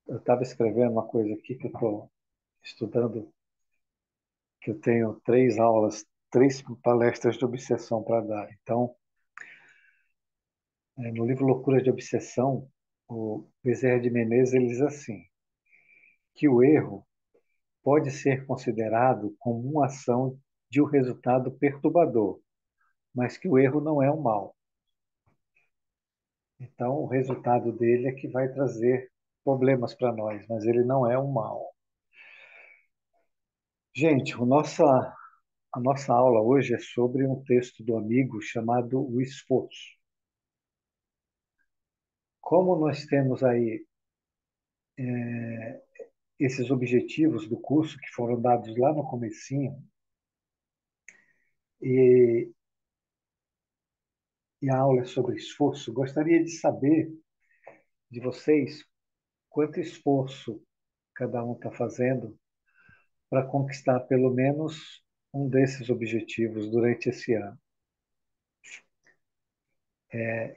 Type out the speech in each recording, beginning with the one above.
Eu estava escrevendo uma coisa aqui que eu estou estudando, que eu tenho 3 aulas, 3 palestras de obsessão para dar. Então, no livro Loucura de Obsessão, o Bezerra de Menezes ele diz assim, que o erro pode ser considerado como uma ação de um resultado perturbador, mas que o erro não é um mal. Então, o resultado dele é que vai trazer problemas para nós, mas ele não é um mal. Gente, a nossa aula hoje é sobre um texto do amigo chamado O Esforço. Como nós temos aí esses objetivos do curso que foram dados lá no comecinho, e, e a aula é sobre esforço, gostaria de saber de vocês quanto esforço cada um está fazendo para conquistar pelo menos um desses objetivos durante esse ano.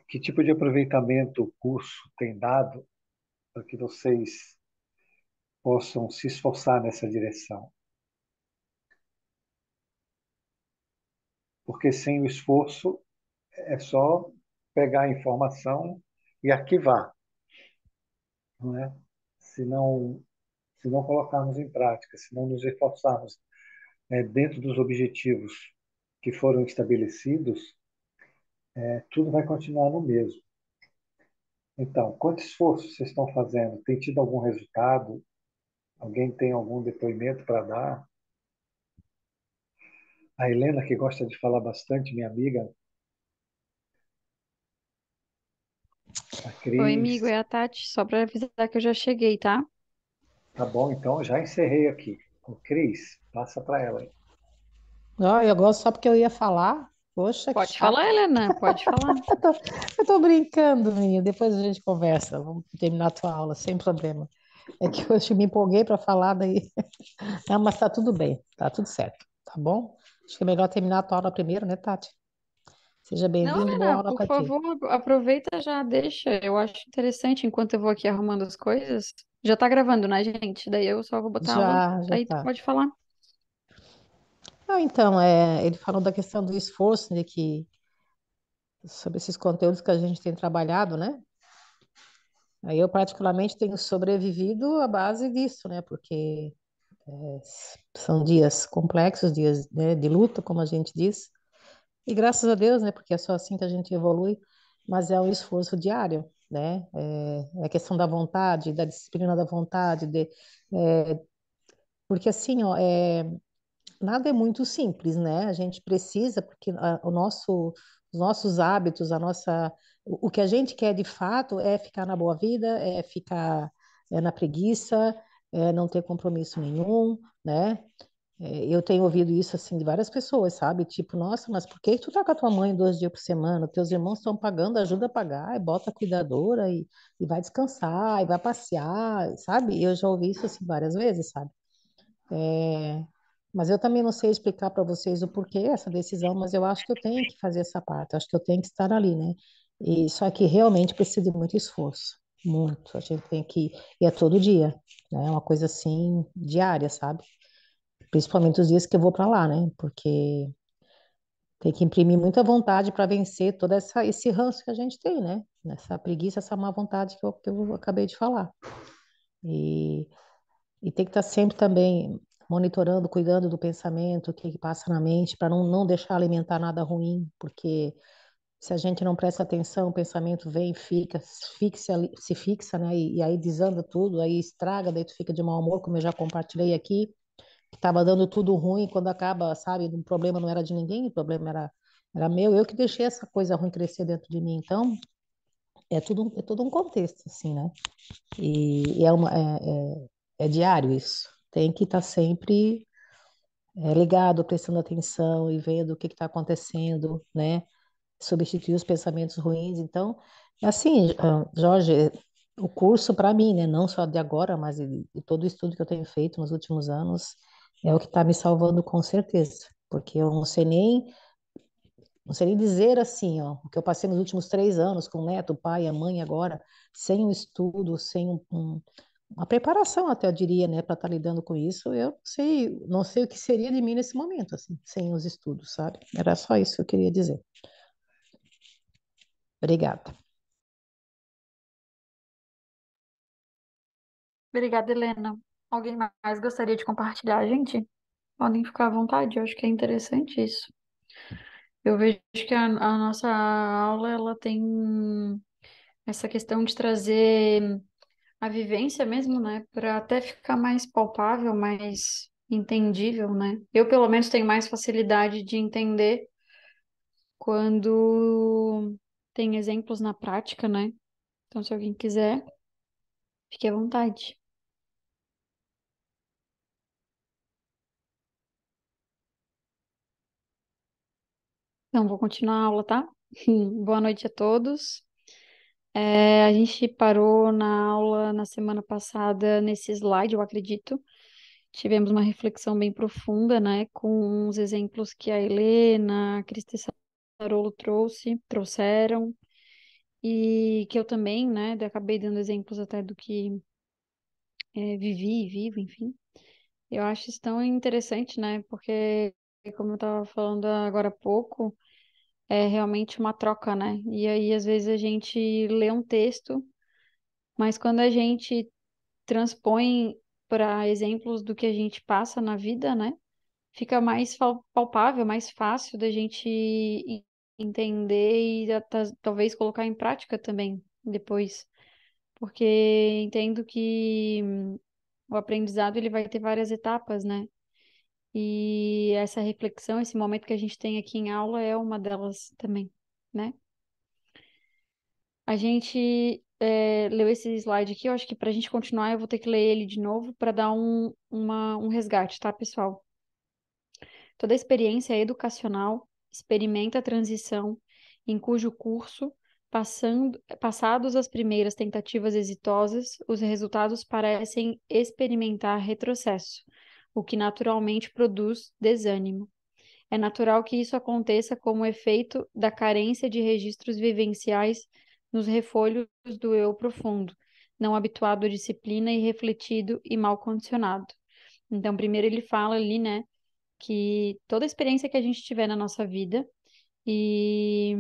Que tipo de aproveitamento o curso tem dado para que vocês possam se esforçar nessa direção? Porque sem o esforço é só pegar a informação e arquivar, não é? Se não, se não colocarmos em prática, se não nos esforçarmos dentro dos objetivos que foram estabelecidos, tudo vai continuar no mesmo. Então, quanto esforço vocês estão fazendo? Tem tido algum resultado? Alguém tem algum depoimento para dar? A Helena, que gosta de falar bastante, minha amiga, a Oi, amigo, Cris. é a Tati, só para avisar que eu já cheguei, tá? Tá bom, então já encerrei aqui. O Cris, passa para ela aí. Ó, eu gosto só porque eu ia falar. Poxa, que Pode chato. falar, Helena, pode falar. Eu tô, eu tô brincando, menina. Depois a gente conversa. Vamos terminar a tua aula, sem problema. É que hoje me empolguei para falar, daí. Não, mas tá tudo bem, tá tudo certo, tá bom? Acho que é melhor terminar a tua aula primeiro, né, Tati? Seja Não, bem-vindo, boa Helena, aula por para ti. favor, aproveita já, deixa. Eu acho interessante enquanto eu vou aqui arrumando as coisas. Já tá gravando, né, gente? Daí eu só vou botar a aula. Já Aí tu tá. pode falar. Ah, então, ele falou da questão do esforço, né, sobre esses conteúdos que a gente tem trabalhado, né? Aí eu particularmente tenho sobrevivido à base disso, né? Porque são dias complexos, dias, né, de luta, como a gente diz. E graças a Deus, né? Porque é só assim que a gente evolui, mas é um esforço diário, né? É a questão da vontade, da disciplina da vontade, porque assim, ó, nada é muito simples, né? A gente precisa, porque os nossos hábitos, o que a gente quer de fato é ficar na boa vida, é ficar na preguiça, é não ter compromisso nenhum, né? Eu tenho ouvido isso assim de várias pessoas, sabe? Tipo, nossa, mas por que tu tá com a tua mãe 2 dias por semana? Teus irmãos estão pagando, ajuda a pagar, e bota a cuidadora e vai descansar, e vai passear, sabe? Eu já ouvi isso assim várias vezes, sabe? É, mas eu também não sei explicar para vocês o porquê essa decisão, mas eu acho que eu tenho que fazer essa parte, acho que eu tenho que estar ali, né? E só que realmente precisa de muito esforço, muito. A gente tem que e é todo dia, né? É uma coisa assim diária, sabe? Principalmente os dias que eu vou para lá, né? Porque tem que imprimir muita vontade para vencer esse ranço que a gente tem, né? Essa preguiça, essa má vontade que eu acabei de falar. E E tem que estar sempre também monitorando, cuidando do pensamento, o que que passa na mente, para não deixar alimentar nada ruim, porque se a gente não presta atenção, o pensamento vem, se fixa, né? E aí desanda tudo, aí estraga, daí tu fica de mau humor, como eu já compartilhei aqui, que estava dando tudo ruim, quando acaba, sabe, o problema não era de ninguém, o problema era meu, eu que deixei essa coisa ruim crescer dentro de mim. Então, é todo um contexto, assim, né? E é diário isso. Tem que estar sempre ligado, prestando atenção e vendo o que está acontecendo, né? Substituir os pensamentos ruins. Então, é assim, Jorge, o curso para mim, né? Não só de agora, mas de todo o estudo que eu tenho feito nos últimos anos, é o que está me salvando com certeza. Porque eu não sei nem dizer assim, ó, o que eu passei nos últimos 3 anos com o neto, o pai, a mãe agora, sem o estudo, sem uma preparação até, eu diria, né, para estar lidando com isso. Eu não sei o que seria de mim nesse momento, assim, sem os estudos, sabe? Era só isso que eu queria dizer. Obrigada. Obrigada, Helena. Alguém mais gostaria de compartilhar, gente? Podem ficar à vontade, eu acho que é interessante isso. Eu vejo que a nossa aula ela tem essa questão de trazer a vivência mesmo, né, para até ficar mais palpável, mais entendível, né? Eu, pelo menos, tenho mais facilidade de entender quando tem exemplos na prática, né? Então, se alguém quiser, fique à vontade. Então, vou continuar a aula, tá? Boa noite a todos. A gente parou na aula na semana passada nesse slide, eu acredito. Tivemos uma reflexão bem profunda, né, com os exemplos que a Helena, a Cristi Sarolo trouxeram, e que eu também, né, acabei dando exemplos até do que vivi e vivo, enfim. Eu acho isso tão interessante, né, porque, como eu estava falando agora há pouco, é realmente uma troca, né? E aí, às vezes, a gente lê um texto, mas quando a gente transpõe para exemplos do que a gente passa na vida, né? Fica mais palpável, mais fácil da gente entender e talvez colocar em prática também depois. Porque entendo que o aprendizado ele vai ter várias etapas, né? E essa reflexão, esse momento que a gente tem aqui em aula é uma delas também, né? A gente leu esse slide aqui, eu acho que para a gente continuar eu vou ter que ler ele de novo para dar um resgate, tá, pessoal? Toda experiência educacional experimenta a transição em cujo curso, passados as primeiras tentativas exitosas, os resultados parecem experimentar retrocesso, o que naturalmente produz desânimo. É natural que isso aconteça como efeito da carência de registros vivenciais nos refolhos do eu profundo, não habituado à disciplina e refletido e mal condicionado. Então, primeiro ele fala ali, né, que toda experiência que a gente tiver na nossa vida e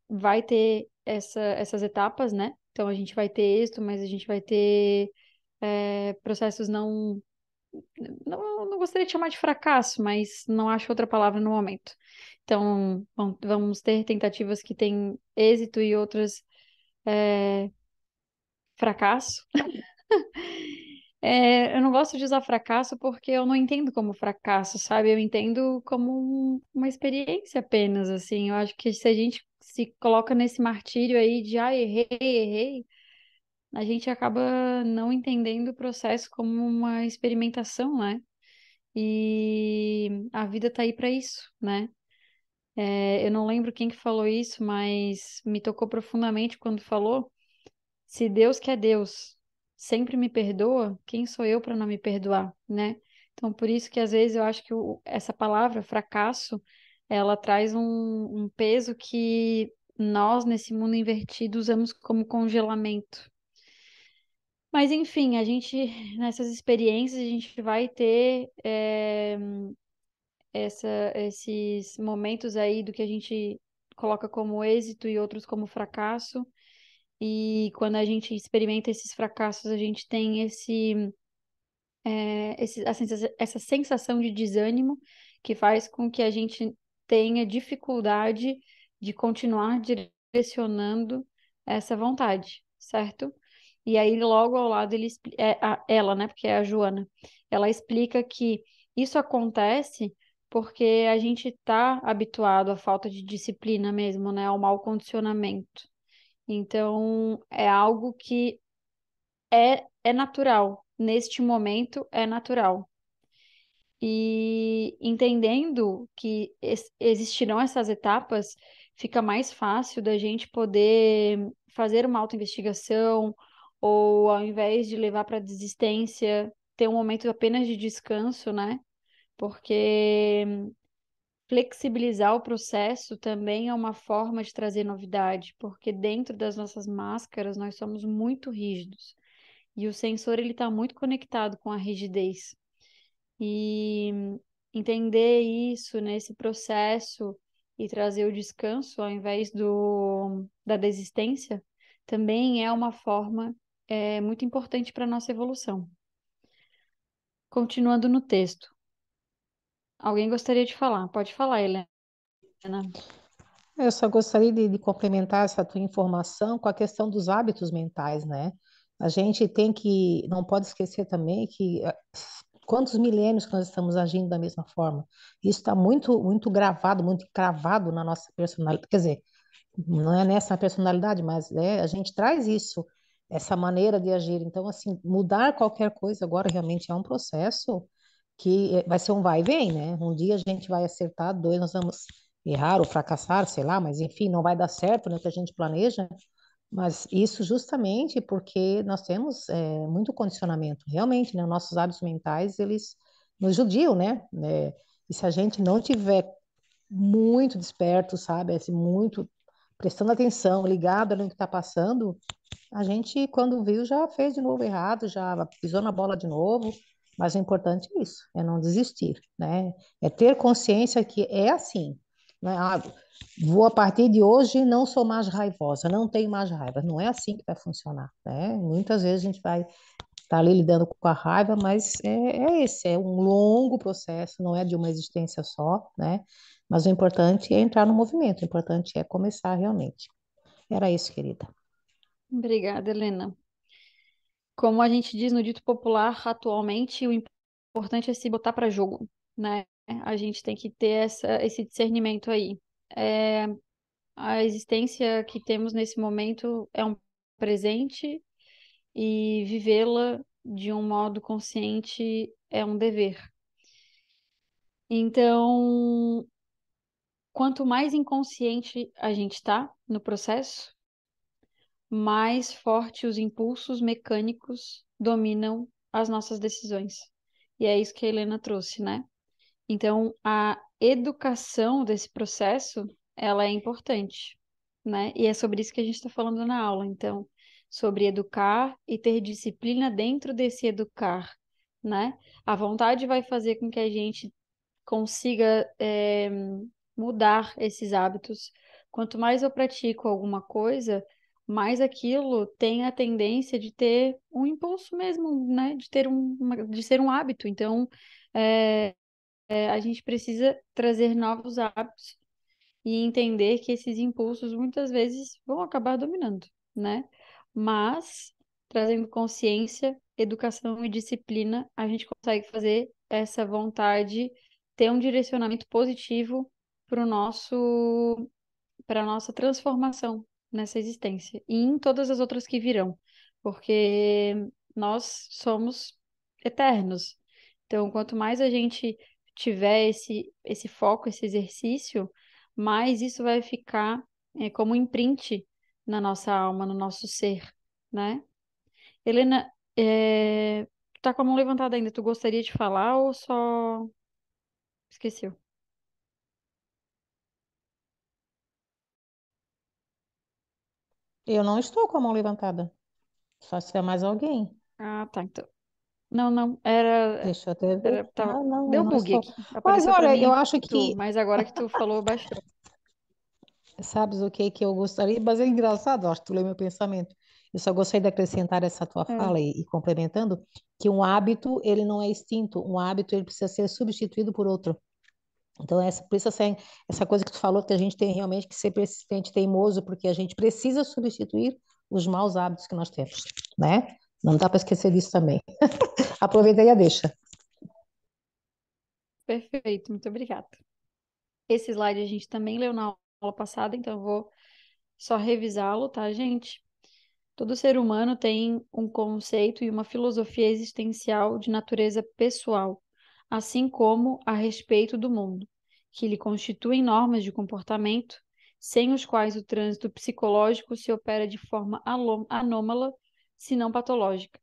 vai ter essas etapas, né? Então, a gente vai ter êxito, mas a gente vai ter processos não gostaria de chamar de fracasso, mas não acho outra palavra no momento. Então, vamos ter tentativas que têm êxito e outras fracasso. Eu não gosto de usar fracasso porque eu não entendo como fracasso, sabe? Eu entendo como uma experiência apenas, assim. Eu acho que se a gente se coloca nesse martírio aí de, errei, a gente acaba não entendendo o processo como uma experimentação, né? E a vida tá aí para isso, né? Eu não lembro quem que falou isso, mas me tocou profundamente quando falou: se Deus que é Deus sempre me perdoa, quem sou eu para não me perdoar, né? Então, por isso que às vezes eu acho que essa palavra fracasso, ela traz um peso que nós, nesse mundo invertido, usamos como congelamento. Mas, enfim, nessas experiências, a gente vai ter esses momentos aí do que a gente coloca como êxito e outros como fracasso. E quando a gente experimenta esses fracassos, a gente tem essa sensação de desânimo que faz com que a gente tenha dificuldade de continuar direcionando essa vontade, certo? E aí, logo ao lado, ela, né, porque é a Joana, ela explica que isso acontece porque a gente está habituado à falta de disciplina mesmo, né, ao mau condicionamento. Então, é algo que é natural. Neste momento, é natural. E entendendo que existirão essas etapas, fica mais fácil da gente poder fazer uma autoinvestigação, ou ao invés de levar para desistência, ter um momento apenas de descanso, né? Porque flexibilizar o processo também é uma forma de trazer novidade, porque dentro das nossas máscaras nós somos muito rígidos. E o sensor ele está muito conectado com a rigidez. E entender isso nesse processo e trazer o descanso ao invés da desistência também é uma forma muito importante para a nossa evolução. Continuando no texto. Alguém gostaria de falar? Pode falar, Helena. Eu só gostaria de complementar essa tua informação com a questão dos hábitos mentais, né? A gente tem que, não pode esquecer também que quantos milênios que nós estamos agindo da mesma forma. Isso está muito gravado, muito cravado na nossa personalidade. Quer dizer, não é nessa personalidade, mas a gente traz isso, essa maneira de agir. Então, assim, mudar qualquer coisa agora realmente é um processo que vai ser um vai e vem, né? Um dia a gente vai acertar, dois nós vamos errar ou fracassar, sei lá, mas enfim, não vai dar certo no que a gente planeja. Mas isso justamente porque nós temos muito condicionamento, realmente, né? Nossos hábitos mentais, eles nos judiam, né? E se a gente não tiver muito desperto, sabe? Assim, muito prestando atenção, ligado no que está passando, a gente, quando viu, já fez de novo errado, já pisou na bola de novo. Mas o importante é isso, é não desistir, né? É ter consciência que é assim, né? Vou a partir de hoje não sou mais raivosa, não tenho mais raiva. Não é assim que vai funcionar, né? Muitas vezes a gente vai estar ali lidando com a raiva, mas é um longo processo, não é de uma existência só, né? Mas o importante é entrar no movimento, o importante é começar realmente. Era isso, querida. Obrigada, Helena. Como a gente diz no dito popular, atualmente o importante é se botar para jogo, né? A gente tem que ter esse discernimento aí. É, a existência que temos nesse momento é um presente e vivê-la de um modo consciente é um dever. Então, quanto mais inconsciente a gente está no processo, mais forte os impulsos mecânicos dominam as nossas decisões. E é isso que a Helena trouxe, né? Então, a educação desse processo, ela é importante, né? E é sobre isso que a gente está falando na aula. Então, sobre educar e ter disciplina dentro desse educar, né? A vontade vai fazer com que a gente consiga mudar esses hábitos. Quanto mais eu pratico alguma coisa, mais aquilo tem a tendência de ter um impulso mesmo, né? De ter de ser um hábito. Então, a gente precisa trazer novos hábitos e entender que esses impulsos muitas vezes vão acabar dominando, né? Mas, trazendo consciência, educação e disciplina, a gente consegue fazer essa vontade ter um direcionamento positivo para o nosso, para a nossa transformação nessa existência e em todas as outras que virão, porque nós somos eternos. Então, quanto mais a gente tiver esse foco, esse exercício, mais isso vai ficar como um imprint na nossa alma, no nosso ser, né? Helena, tu tá com a mão levantada ainda, tu gostaria de falar ou só esqueceu? Eu não estou com a mão levantada. Só se tiver mais alguém. Ah, tá, então. Não, não, era, Deixa eu até ver. tava, Ah, não, eu deu não bug estou. aqui. Mas Apareceu pra olha, eu mim acho tu, que, mas agora que tu falou, baixou. sabes o que que eu gostaria? Mas é engraçado, acho que tu leu meu pensamento. Eu só gostaria de acrescentar essa tua É, fala e complementando que um hábito, ele não é extinto. Um hábito, ele precisa ser substituído por outro. Então, por isso essa coisa que tu falou, que a gente tem realmente que ser persistente, teimoso, porque a gente precisa substituir os maus hábitos que nós temos, né? Não dá para esquecer disso também. Aproveita e a deixa. perfeito, muito obrigada. Esse slide a gente também leu na aula passada, então eu vou só revisá-lo, tá, gente? Todo ser humano tem um conceito e uma filosofia existencial de natureza pessoal, assim como a respeito do mundo, que lhe constituem normas de comportamento, sem os quais o trânsito psicológico se opera de forma anômala, se não patológica.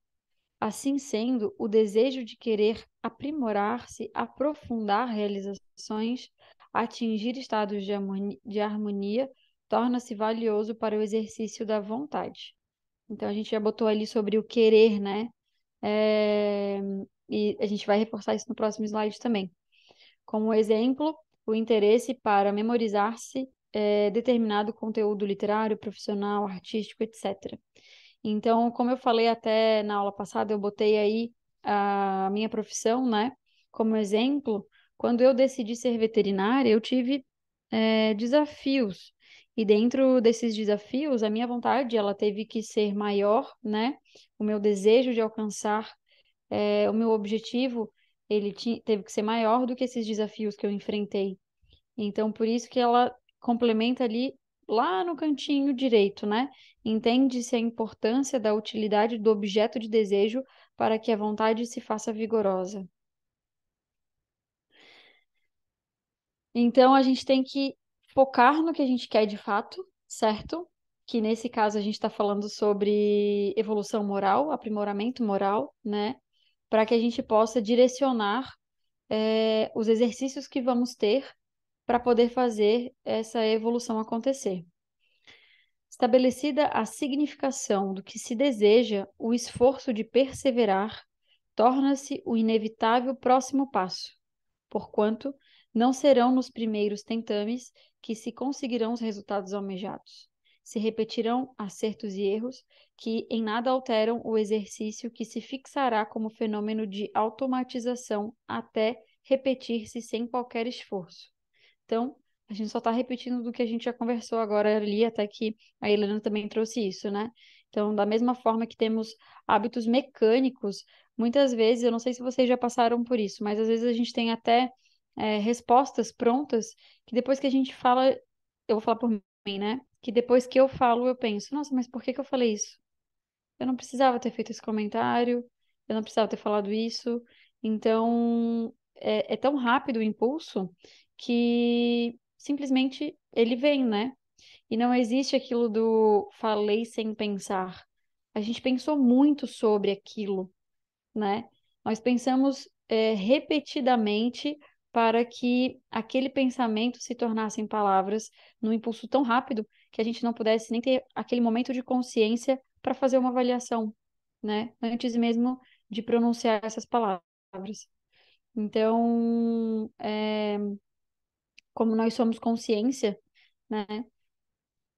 Assim sendo, o desejo de querer aprimorar-se, aprofundar realizações, atingir estados de harmonia torna-se valioso para o exercício da vontade. Então, a gente já botou ali sobre o querer, né? É, E a gente vai reforçar isso no próximo slide também. Como exemplo, o interesse para memorizar-se determinado conteúdo literário, profissional, artístico, etc. Então, como eu falei até na aula passada, eu botei aí a minha profissão, né, como exemplo. Quando eu decidi ser veterinária, eu tive desafios. E dentro desses desafios, a minha vontade, ela teve que ser maior, né? O meu desejo de alcançar o meu objetivo, teve que ser maior do que esses desafios que eu enfrentei. Então, por isso que ela complementa ali lá no cantinho direito, né? Entende-se a importância da utilidade do objeto de desejo para que a vontade se faça vigorosa. Então, a gente tem que focar no que a gente quer de fato, certo? Que nesse caso a gente está falando sobre evolução moral, aprimoramento moral, né? Para que a gente possa direcionar os exercícios que vamos ter para poder fazer essa evolução acontecer. Estabelecida a significação do que se deseja, o esforço de perseverar torna-se o inevitável próximo passo, porquanto não serão nos primeiros tentames que se conseguirão os resultados almejados. Se repetirão acertos e erros que em nada alteram o exercício que se fixará como fenômeno de automatização até repetir-se sem qualquer esforço. Então, a gente só está repetindo do que a gente já conversou agora ali, até que a Helena também trouxe isso, né? Então, da mesma forma que temos hábitos mecânicos, muitas vezes, eu não sei se vocês já passaram por isso, mas às vezes a gente tem até respostas prontas que depois que a gente fala, eu vou falar por mim, né? Que depois que eu falo, eu penso, nossa, mas por que que eu falei isso? Eu não precisava ter feito esse comentário, eu não precisava ter falado isso. Então, é tão rápido o impulso que simplesmente ele vem, né? E não existe aquilo do falei sem pensar. A gente pensou muito sobre aquilo, né? Nós pensamos repetidamente para que aquele pensamento se tornasse em palavras num impulso tão rápido que a gente não pudesse nem ter aquele momento de consciência para fazer uma avaliação, né? Antes mesmo de pronunciar essas palavras. Então, como nós somos consciência, né?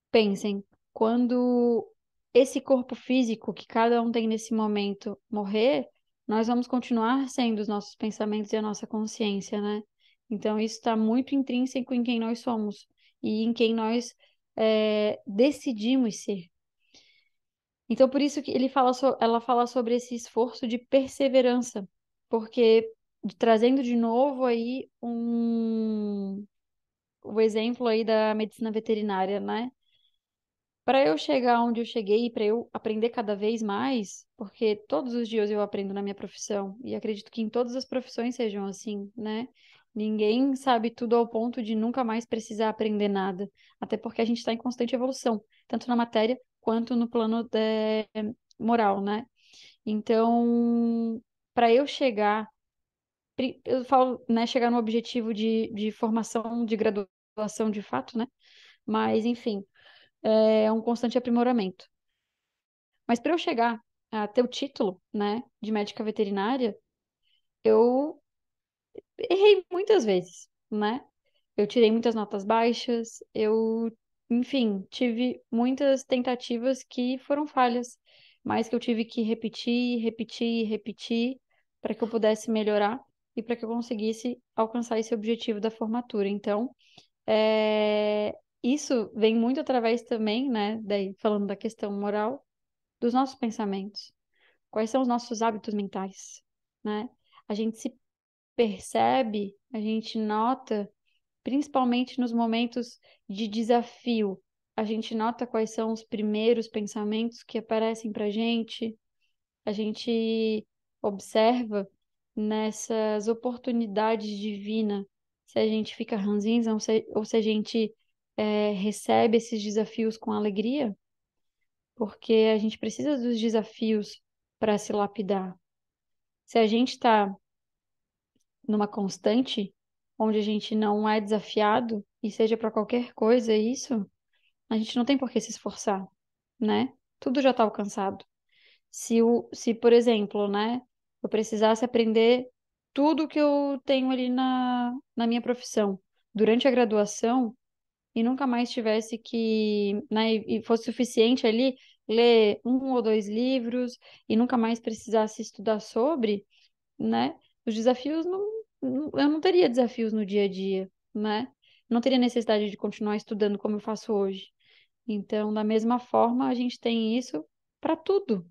Pensem, quando esse corpo físico que cada um tem nesse momento morrer, nós vamos continuar sendo os nossos pensamentos e a nossa consciência, né? Então, isso está muito intrínseco em quem nós somos e em quem nós decidimos ser. Então, por isso que ela fala sobre esse esforço de perseverança, porque trazendo de novo aí o exemplo aí da medicina veterinária, né? Para eu chegar onde eu cheguei, para eu aprender cada vez mais, porque todos os dias eu aprendo na minha profissão, e acredito que em todas as profissões sejam assim, né? Ninguém sabe tudo ao ponto de nunca mais precisar aprender nada, até porque a gente está em constante evolução, tanto na matéria quanto no plano moral, né? Então, para eu chegar, eu falo, né, chegar no objetivo de formação, de graduação de fato, né? Mas, enfim, é um constante aprimoramento. Mas para eu chegar a ter o título, né, de médica veterinária, eu errei muitas vezes, né? Eu tirei muitas notas baixas, enfim, tive muitas tentativas que foram falhas, mas que eu tive que repetir, repetir, repetir para que eu pudesse melhorar e para que eu conseguisse alcançar esse objetivo da formatura. Então, isso vem muito através também, né, daí falando da questão moral, dos nossos pensamentos. Quais são os nossos hábitos mentais, né? A gente se percebe, a gente nota, principalmente nos momentos de desafio, a gente nota quais são os primeiros pensamentos que aparecem para a gente observa nessas oportunidades divinas, se a gente fica ranzinza ou se a gente recebe esses desafios com alegria, porque a gente precisa dos desafios para se lapidar. Se a gente está numa constante onde a gente não é desafiado, e seja para qualquer coisa isso, a gente não tem por que se esforçar, né? Tudo já está alcançado. Se, por exemplo, né, eu precisasse aprender tudo que eu tenho ali na minha profissão durante a graduação e nunca mais tivesse que, né, e fosse suficiente ali ler um ou dois livros e nunca mais precisasse estudar sobre, né, os desafios eu não teria desafios no dia a dia, né? Não teria necessidade de continuar estudando como eu faço hoje. Então, da mesma forma, a gente tem isso para tudo,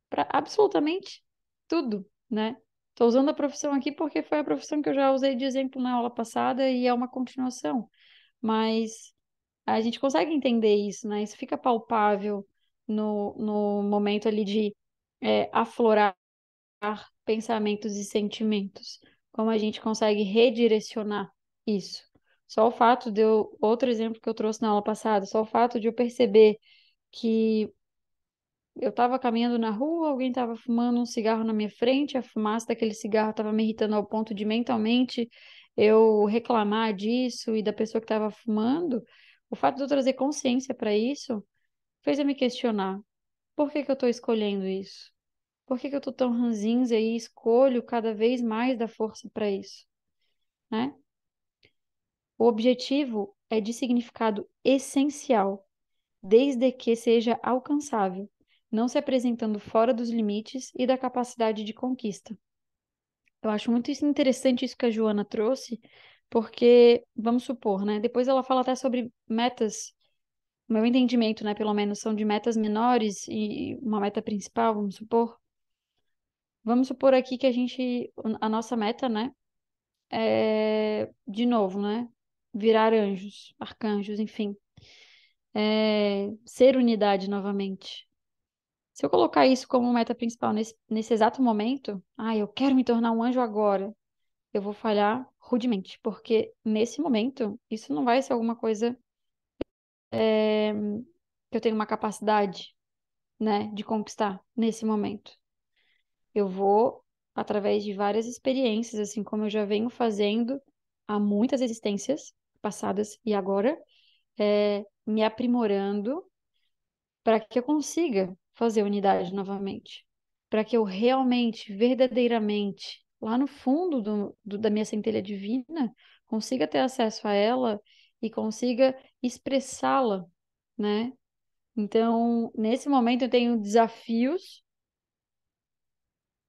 para absolutamente tudo, né? Estou usando a profissão aqui porque foi a profissão que eu já usei de exemplo na aula passada e é uma continuação. Mas a gente consegue entender isso, né? Isso fica palpável no momento ali de aflorar pensamentos e sentimentos. Como a gente consegue redirecionar isso. Só o fato de eu, outro exemplo que eu trouxe na aula passada, só o fato de eu perceber que eu estava caminhando na rua, alguém estava fumando um cigarro na minha frente, a fumaça daquele cigarro estava me irritando ao ponto de mentalmente eu reclamar disso e da pessoa que estava fumando. O fato de eu trazer consciência para isso fez eu me questionar: por que que eu estou escolhendo isso? Por que que eu tô tão ranzinza e escolho cada vez mais dar força para isso, né? O objetivo é de significado essencial, desde que seja alcançável, não se apresentando fora dos limites e da capacidade de conquista. Eu acho muito interessante isso que a Joana trouxe, porque, vamos supor, né? Depois ela fala até sobre metas, o meu entendimento, né, pelo menos, são de metas menores e uma meta principal, vamos supor. Vamos supor aqui que a nossa meta, né, de novo, né? Virar anjos, arcanjos, enfim. Ser unidade novamente. Se eu colocar isso como meta principal nesse exato momento, eu quero me tornar um anjo agora, eu vou falhar rudemente, porque nesse momento, isso não vai ser alguma coisa que eu tenho uma capacidade, né, de conquistar nesse momento. Eu vou, através de várias experiências, assim como eu já venho fazendo há muitas existências passadas e agora, me aprimorando para que eu consiga fazer unidade novamente, para que eu realmente, verdadeiramente, lá no fundo da minha centelha divina, consiga ter acesso a ela e consiga expressá-la, né? Então, nesse momento, eu tenho desafios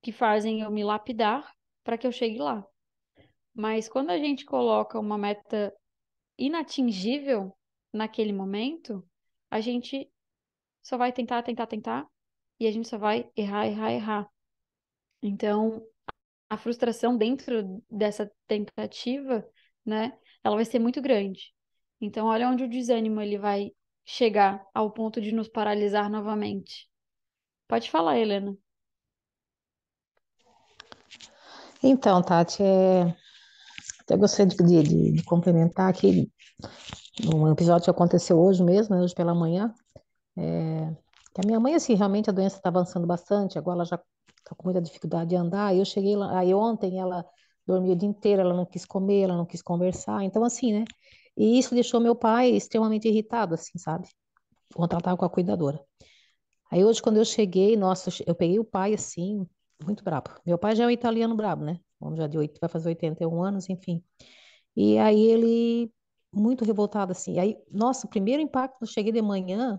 que fazem eu me lapidar para que eu chegue lá. Mas quando a gente coloca uma meta inatingível naquele momento, a gente só vai tentar, tentar, tentar, e a gente só vai errar, errar, errar. Então, a frustração dentro dessa tentativa, né, ela vai ser muito grande. Então, olha onde o desânimo ele vai chegar ao ponto de nos paralisar novamente. Pode falar, Helena. Então, Tati, até gostaria de complementar aqui um episódio que aconteceu hoje mesmo, né, hoje pela manhã, que a minha mãe, assim, realmente a doença está avançando bastante, agora ela já está com muita dificuldade de andar, aí eu cheguei lá, aí ontem ela dormiu o dia inteiro, ela não quis comer, ela não quis conversar, então assim, né, e isso deixou meu pai extremamente irritado, assim, sabe, ontem ela estava com a cuidadora. Aí hoje, quando eu cheguei, nossa, eu peguei o pai, assim, muito brabo. Meu pai já é um italiano brabo, né, vamos já de 8, vai fazer 81 anos, enfim. E aí ele, muito revoltado, assim. Aí, nossa, o primeiro impacto, eu cheguei de manhã,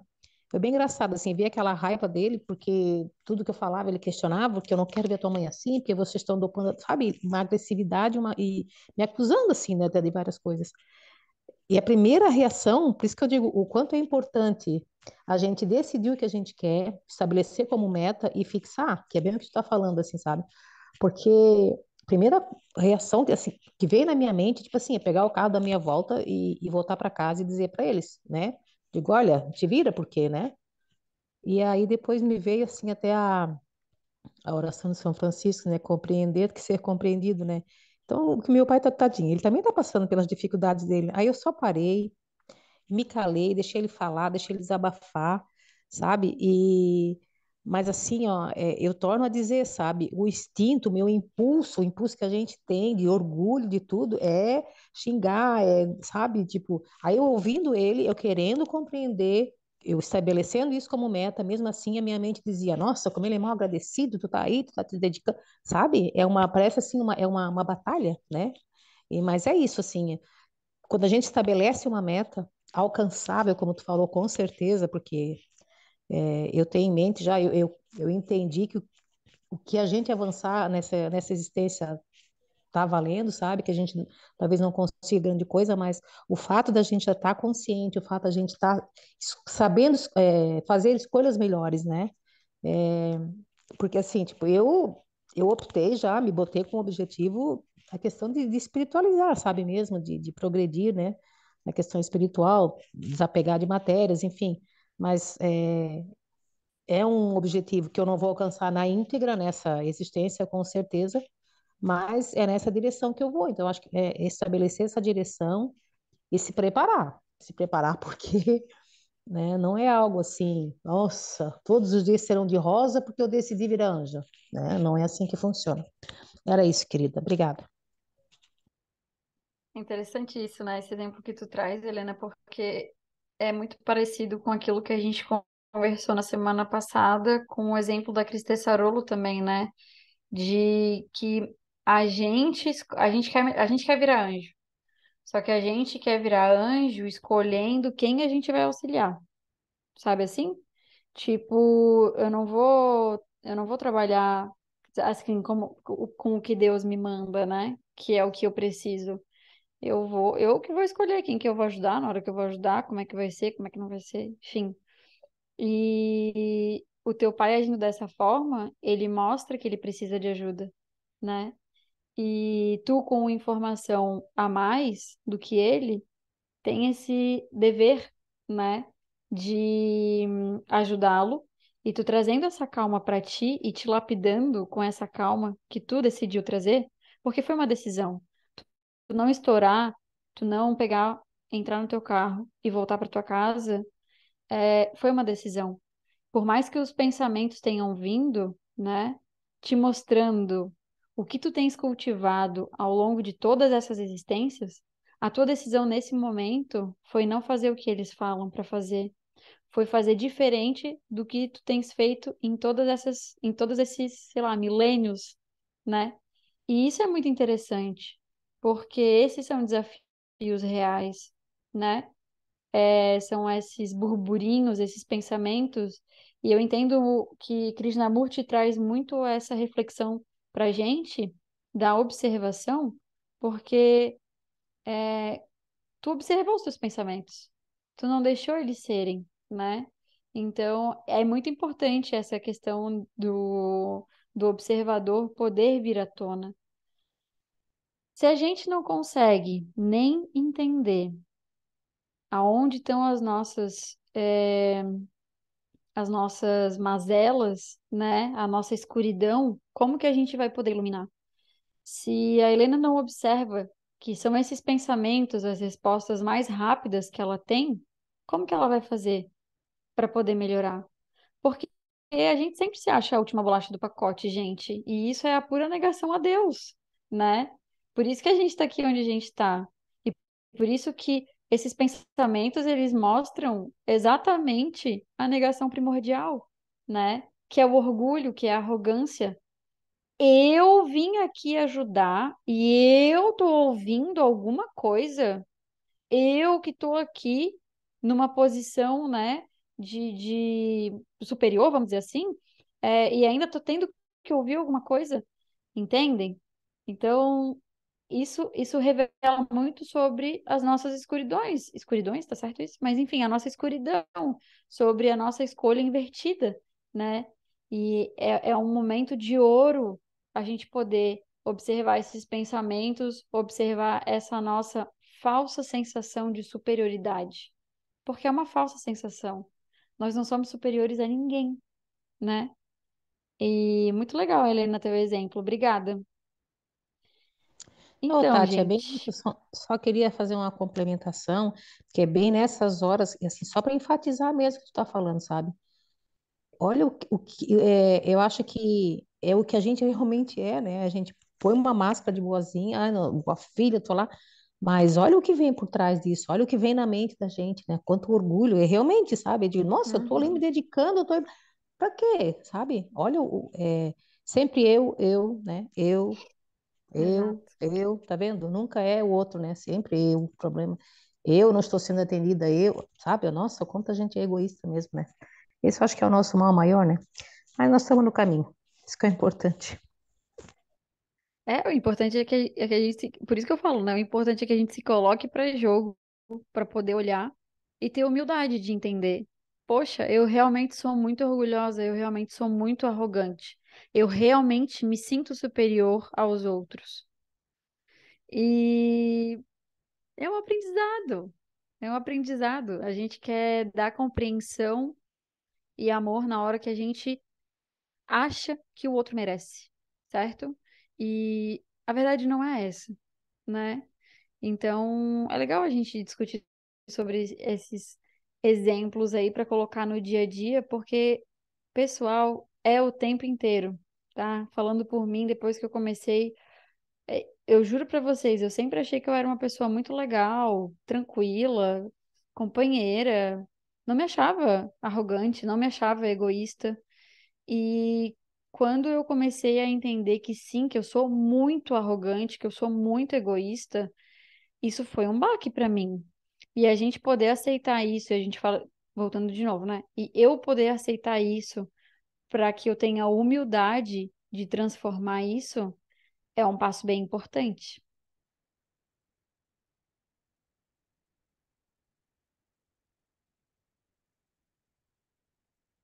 foi bem engraçado, assim, ver aquela raiva dele, porque tudo que eu falava ele questionava, porque eu não quero ver a tua mãe assim, porque vocês estão dopando, sabe, uma agressividade, e me acusando, assim, né, de várias coisas. E a primeira reação, por isso que eu digo o quanto é importante a gente decidir o que a gente quer, estabelecer como meta e fixar, que é bem o que tu está falando, assim, sabe? Porque a primeira reação que, assim, que veio na minha mente, tipo assim, é pegar o carro da minha volta e voltar para casa e dizer para eles, né? Digo, olha, te vira, por quê, né? E aí depois me veio, assim, até a oração de São Francisco, né? Compreender que ser compreendido, né? Então, o que meu pai tá tadinho, ele também tá passando pelas dificuldades dele. Aí eu só parei, me calei, deixei ele falar, deixei ele desabafar, sabe? Mas assim, ó, eu torno a dizer, sabe? O instinto, o impulso que a gente tem de orgulho, de tudo, é xingar, sabe? Tipo, aí eu ouvindo ele, eu querendo compreender, eu estabelecendo isso como meta, mesmo assim a minha mente dizia, nossa, como ele é mal agradecido, tu tá aí, tu tá te dedicando, sabe? Parece assim, uma batalha, né? Mas é isso, assim, quando a gente estabelece uma meta alcançável, como tu falou, com certeza, porque eu tenho em mente já, eu entendi que o que a gente avançar nessa existência tá valendo, sabe? Que a gente talvez não consiga grande coisa, mas o fato da gente já estar consciente, o fato da gente estar sabendo fazer escolhas melhores, né? É, porque assim, tipo, eu optei já, me botei como objetivo a questão de espiritualizar, sabe mesmo, de progredir, né? Na questão espiritual, desapegar de matérias, enfim. Mas é um objetivo que eu não vou alcançar na íntegra nessa existência, com certeza, mas é nessa direção que eu vou. Então, acho que é estabelecer essa direção e se preparar porque, né, não é algo assim, nossa, todos os dias serão de rosa porque eu decidi virar anja, né? Não é assim que funciona. Era isso, querida. Obrigada. Interessante isso, né? Esse exemplo que tu traz, Helena, porque é muito parecido com aquilo que a gente conversou na semana passada, com o exemplo da Cris Tessarolo também, né? De que a gente quer virar anjo. Só que a gente quer virar anjo escolhendo quem a gente vai auxiliar. Sabe assim? Tipo, eu não vou trabalhar assim como com o que Deus me manda, né? Que é o que eu preciso. Eu que vou escolher quem que eu vou ajudar, na hora que eu vou ajudar, como é que vai ser, como é que não vai ser, enfim. E o teu pai agindo dessa forma, ele mostra que ele precisa de ajuda, né? E tu, com informação a mais do que ele, tem esse dever, né, de ajudá-lo. E tu trazendo essa calma para ti e te lapidando com essa calma que tu decidiu trazer, porque foi uma decisão. Tu não estourar, tu não pegar, entrar no teu carro e voltar para tua casa, foi uma decisão. Por mais que os pensamentos tenham vindo, né, te mostrando o que tu tens cultivado ao longo de todas essas existências, a tua decisão nesse momento foi não fazer o que eles falam para fazer, foi fazer diferente do que tu tens feito em todos esses, sei lá, milênios, né? E isso é muito interessante, porque esses são desafios reais, né? São esses burburinhos, esses pensamentos, e eu entendo que Krishnamurti traz muito essa reflexão para a gente da observação, porque tu observou os teus pensamentos, tu não deixou eles serem, né? Então, é muito importante essa questão do observador poder vir à tona. Se a gente não consegue nem entender aonde estão as nossas mazelas, né? A nossa escuridão, como que a gente vai poder iluminar? Se a Helena não observa que são esses pensamentos, as respostas mais rápidas que ela tem, como que ela vai fazer para poder melhorar? Porque a gente sempre se acha a última bolacha do pacote, gente, e isso é a pura negação a Deus, né? Por isso que a gente está aqui onde a gente está. E por isso que esses pensamentos, eles mostram exatamente a negação primordial, né? Que é o orgulho, que é a arrogância. Eu vim aqui ajudar e eu tô ouvindo alguma coisa. Eu que tô aqui numa posição, né, de superior, vamos dizer assim, e ainda tô tendo que ouvir alguma coisa, entendem? Então, isso revela muito sobre as nossas escuridões, tá certo isso? Mas enfim, a nossa escuridão, sobre a nossa escolha invertida, né? E é um momento de ouro a gente poder observar esses pensamentos, observar essa nossa falsa sensação de superioridade, porque é uma falsa sensação. Nós não somos superiores a ninguém, né? E muito legal, Helena, teu exemplo. Obrigada. Ô, Então, Tati, é bem isso. gente. Só queria fazer uma complementação, que é bem nessas horas, e assim, só para enfatizar mesmo o que tu está falando, sabe? Olha o que eu acho que é o que a gente realmente é, né? A gente põe uma máscara de boazinha, ah, não, a filha, tô lá. Mas olha o que vem por trás disso, olha o que vem na mente da gente, né? Quanto orgulho, e realmente, sabe? De, nossa, eu tô ali me Uhum, dedicando, eu tô... Pra quê, sabe? Olha, sempre né? exato. Tá vendo? Nunca é o outro, né? Sempre eu, o problema. Eu não estou sendo atendida, sabe? Nossa, quanta gente é egoísta mesmo, né? Esse eu acho que é o nosso mal maior, né? Mas nós estamos no caminho. Isso que é importante. O importante é que a gente por isso que eu falo, né? O importante é que a gente se coloque para jogo, para poder olhar e ter humildade de entender. Poxa, eu realmente sou muito orgulhosa, eu realmente sou muito arrogante. Eu realmente me sinto superior aos outros. E é um aprendizado. É um aprendizado. A gente quer dar compreensão e amor na hora que a gente acha que o outro merece, certo? E a verdade não é essa, né? Então, é legal a gente discutir sobre esses exemplos aí para colocar no dia a dia, porque, pessoal, é o tempo inteiro, tá? Falando por mim, depois que eu comecei, eu juro para vocês, eu sempre achei que eu era uma pessoa muito legal, tranquila, companheira, não me achava arrogante, não me achava egoísta. E quando eu comecei a entender que sim, que eu sou muito arrogante, que eu sou muito egoísta, isso foi um baque para mim. E a gente poder aceitar isso, e a gente fala, voltando de novo, né? E eu poder aceitar isso para que eu tenha a humildade de transformar isso é um passo bem importante.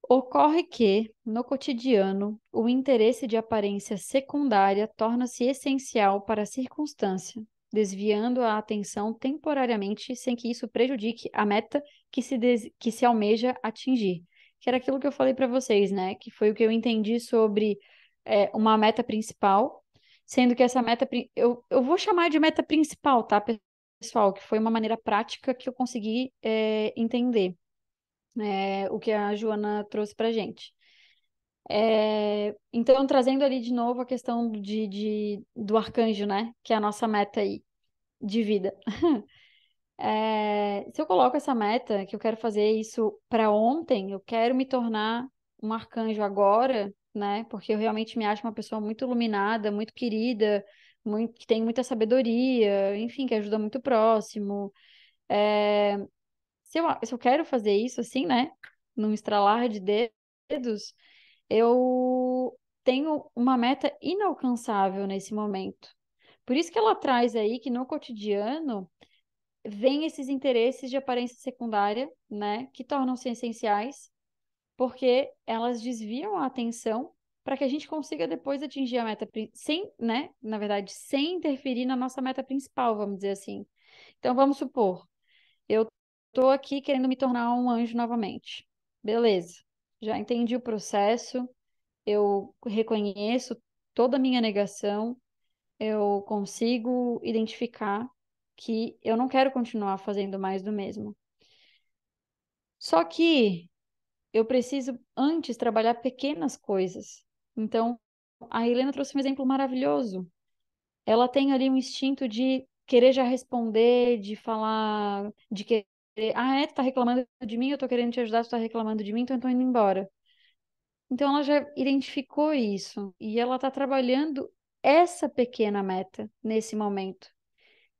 Ocorre que, no cotidiano, o interesse de aparência secundária torna-se essencial para a circunstância, desviando a atenção temporariamente sem que isso prejudique a meta que se almeja atingir. Que era aquilo que eu falei para vocês, né? Que foi o que eu entendi sobre uma meta principal, sendo que essa meta, eu vou chamar de meta principal, tá, pessoal? Que foi uma maneira prática que eu consegui entender o que a Joana trouxe para gente. Então, trazendo ali de novo a questão do arcanjo, né? Que é a nossa meta aí de vida. Se eu coloco essa meta, que eu quero fazer isso para ontem, eu quero me tornar um arcanjo agora, né? Porque eu realmente me acho uma pessoa muito iluminada, muito querida, que tem muita sabedoria, enfim, que ajuda muito o próximo. É, se eu quero fazer isso assim, né? Num estralar de dedos, eu tenho uma meta inalcançável nesse momento. Por isso que ela traz aí que no cotidiano vem esses interesses de aparência secundária, né, que tornam-se essenciais, porque elas desviam a atenção para que a gente consiga depois atingir a meta sem, né, na verdade, sem interferir na nossa meta principal, vamos dizer assim. Então, vamos supor, eu estou aqui querendo me tornar um anjo novamente. Beleza. Já entendi o processo, eu reconheço toda a minha negação, eu consigo identificar que eu não quero continuar fazendo mais do mesmo. Só que eu preciso antes trabalhar pequenas coisas. Então, a Helena trouxe um exemplo maravilhoso. Ela tem ali um instinto de querer já responder, de falar, de querer, tu tá reclamando de mim, eu tô querendo te ajudar, tu tá reclamando de mim, então eu tô indo embora. Então ela já identificou isso e ela está trabalhando essa pequena meta nesse momento.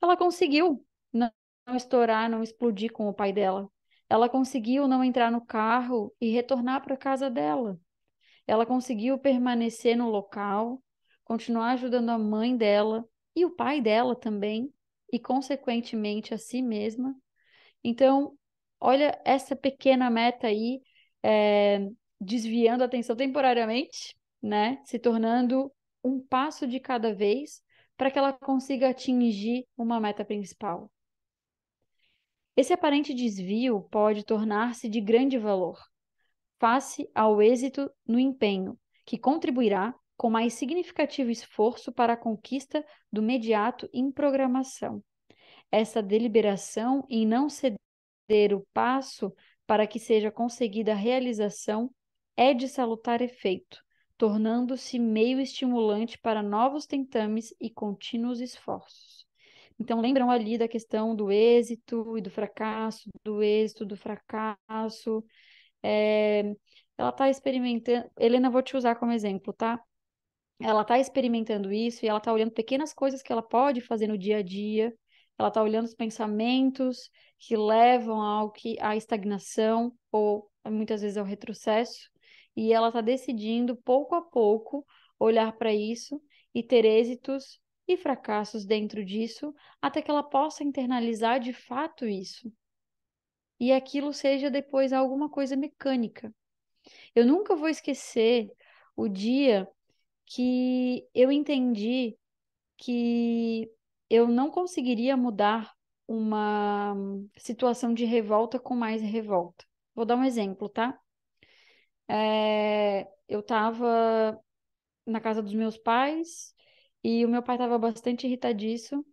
Ela conseguiu não estourar, não explodir com o pai dela. Ela conseguiu não entrar no carro e retornar para casa dela. Ela conseguiu permanecer no local, continuar ajudando a mãe dela e o pai dela também, e consequentemente a si mesma. Então, olha essa pequena meta aí, desviando a atenção temporariamente, né? Se tornando um passo de cada vez para que ela consiga atingir uma meta principal. Esse aparente desvio pode tornar-se de grande valor, face ao êxito no empenho, que contribuirá com mais significativo esforço para a conquista do imediato em programação. Essa deliberação em não ceder o passo para que seja conseguida a realização é de salutar efeito, tornando-se meio estimulante para novos tentames e contínuos esforços. Então, lembram ali da questão do êxito e do fracasso, do êxito, do fracasso. É, ela está experimentando. Helena, vou te usar como exemplo, tá? Ela está experimentando isso e ela está olhando pequenas coisas que ela pode fazer no dia a dia. Ela está olhando os pensamentos que levam à estagnação ou muitas vezes ao retrocesso. E ela está decidindo, pouco a pouco, olhar para isso e ter êxitos e fracassos dentro disso, até que ela possa internalizar de fato isso. E aquilo seja depois alguma coisa mecânica. Eu nunca vou esquecer o dia que eu entendi que eu não conseguiria mudar uma situação de revolta com mais revolta. Vou dar um exemplo, tá? Eu estava na casa dos meus pais e o meu pai estava bastante irritadiço.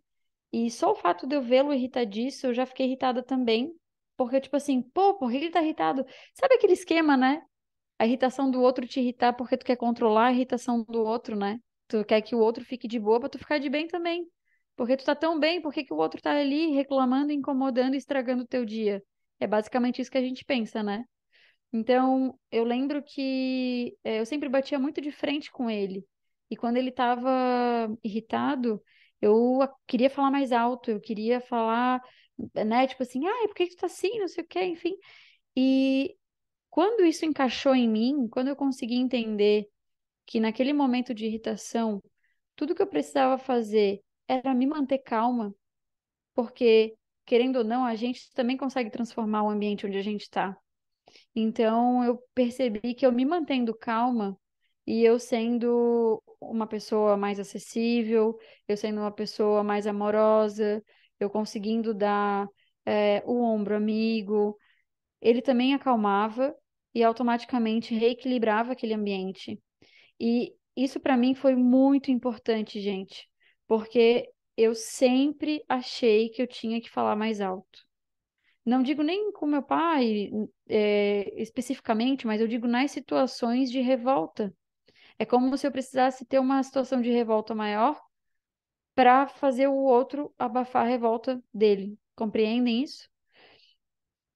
E só o fato de eu vê-lo irritadiço, eu já fiquei irritada também. Porque, tipo assim, pô, por que ele tá irritado? Sabe aquele esquema, né? A irritação do outro te irritar porque tu quer controlar a irritação do outro, né? Tu quer que o outro fique de boa pra tu ficar de bem também. Porque tu tá tão bem, por que que o outro tá ali reclamando, incomodando, e estragando o teu dia? É basicamente isso que a gente pensa, né? Então, eu lembro que eu sempre batia muito de frente com ele. E quando ele estava irritado, queria falar mais alto, eu queria falar, né? Tipo assim, por que que tu tá assim? Não sei o quê, enfim. E quando isso encaixou em mim, quando eu consegui entender que naquele momento de irritação, tudo que eu precisava fazer era me manter calma, porque, querendo ou não, a gente também consegue transformar o ambiente onde a gente está. Então, eu percebi que eu me mantendo calma e eu sendo uma pessoa mais acessível, eu sendo uma pessoa mais amorosa, eu conseguindo dar, o ombro amigo, ele também acalmava e automaticamente reequilibrava aquele ambiente. E isso para mim foi muito importante, gente, porque eu sempre achei que eu tinha que falar mais alto. Não digo nem com meu pai, especificamente, mas eu digo nas situações de revolta. É como se eu precisasse ter uma situação de revolta maior para fazer o outro abafar a revolta dele. Compreendem isso?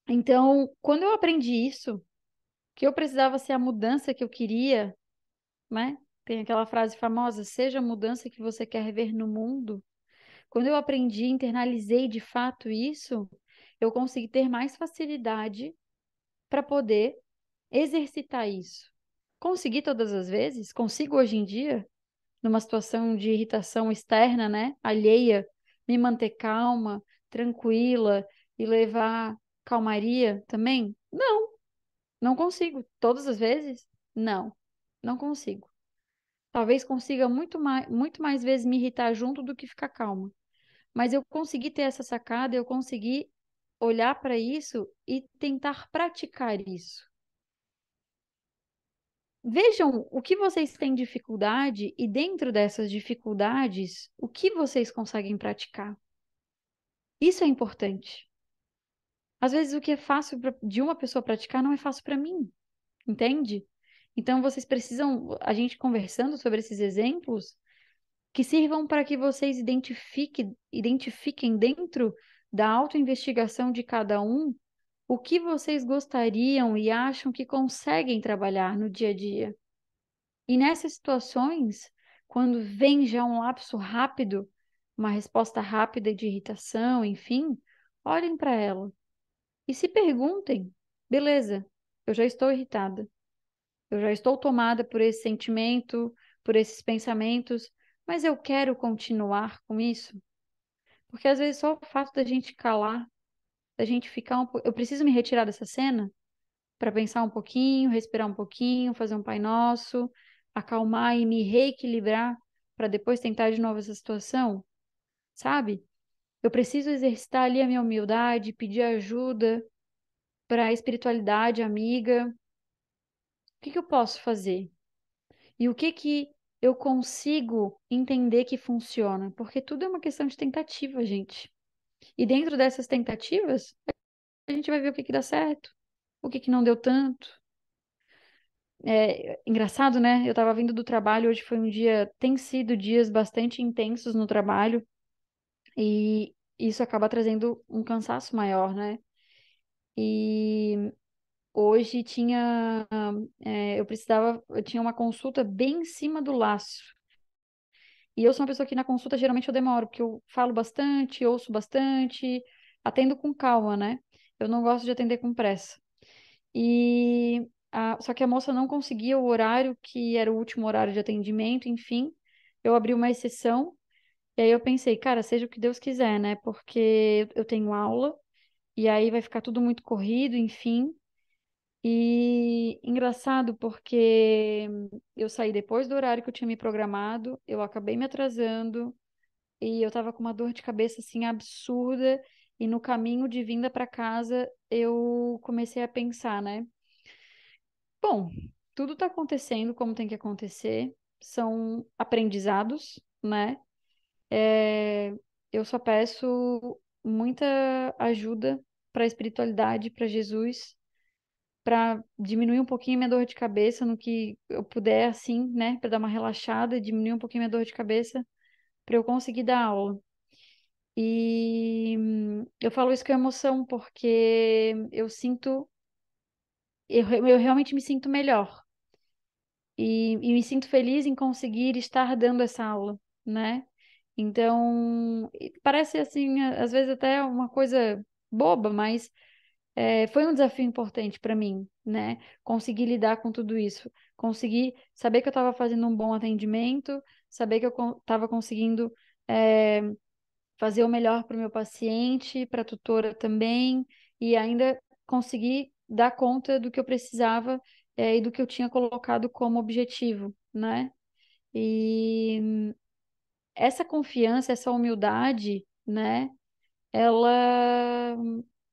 Então, quando eu aprendi isso, que eu precisava ser a mudança que eu queria, né? Tem aquela frase famosa, seja a mudança que você quer ver no mundo. Quando eu aprendi, internalizei de fato isso, eu consegui ter mais facilidade para poder exercitar isso. Consegui todas as vezes? Consigo hoje em dia, numa situação de irritação externa, né? Alheia, me manter calma, tranquila e levar calmaria também? Não, não consigo. Todas as vezes? Não, não consigo. Talvez consiga muito mais vezes me irritar junto do que ficar calma. Mas eu consegui ter essa sacada, eu consegui olhar para isso e tentar praticar isso. Vejam o que vocês têm dificuldade e dentro dessas dificuldades, o que vocês conseguem praticar. Isso é importante. Às vezes o que é fácil de uma pessoa praticar não é fácil para mim, entende? Então vocês precisam, a gente conversando sobre esses exemplos, que sirvam para que vocês identifiquem dentro da autoinvestigação de cada um o que vocês gostariam e acham que conseguem trabalhar no dia a dia. E nessas situações, quando vem já um lapso rápido, uma resposta rápida de irritação, enfim, olhem para ela e se perguntem: beleza, eu já estou irritada, eu já estou tomada por esse sentimento, por esses pensamentos, mas eu quero continuar com isso? Porque às vezes só o fato da gente calar, da gente ficar um pouco. Eu preciso me retirar dessa cena para pensar um pouquinho, respirar um pouquinho, fazer um Pai Nosso, acalmar e me reequilibrar para depois tentar de novo essa situação, sabe? Eu preciso exercitar ali a minha humildade, pedir ajuda para a espiritualidade amiga. O que que eu posso fazer? E o que que eu consigo entender que funciona? Porque tudo é uma questão de tentativa, gente. E dentro dessas tentativas, a gente vai ver o que que dá certo, o que que não deu tanto. É engraçado, né? Eu tava vindo do trabalho, hoje foi um dia, tem sido dias bastante intensos no trabalho. E isso acaba trazendo um cansaço maior, né? E hoje eu tinha uma consulta bem em cima do laço. E eu sou uma pessoa que na consulta geralmente eu demoro, porque eu falo bastante, ouço bastante, atendo com calma, né? Eu não gosto de atender com pressa. Só que a moça não conseguia o horário que era o último horário de atendimento, enfim. Eu abri uma exceção, e aí eu pensei, cara, seja o que Deus quiser, né? Porque eu tenho aula, e aí vai ficar tudo muito corrido, enfim. E engraçado porque eu saí depois do horário que eu tinha me programado, eu acabei me atrasando e eu tava com uma dor de cabeça assim absurda. E no caminho de vinda para casa, eu comecei a pensar, né? Bom, tudo tá acontecendo como tem que acontecer, são aprendizados, né? É, eu só peço muita ajuda para a espiritualidade, para Jesus para diminuir um pouquinho minha dor de cabeça no que eu puder, assim, né, para dar uma relaxada, diminuir um pouquinho minha dor de cabeça, para eu conseguir dar aula. E eu falo isso com emoção porque eu realmente me sinto melhor e me sinto feliz em conseguir estar dando essa aula, né? Então, parece assim, às vezes até uma coisa boba, mas foi um desafio importante para mim, né? Conseguir lidar com tudo isso, conseguir saber que eu estava fazendo um bom atendimento, saber que eu estava conseguindo é, fazer o melhor para o meu paciente, para a tutora também, e ainda conseguir dar conta do que eu precisava, e do que eu tinha colocado como objetivo, né? E essa confiança, essa humildade, né? Ela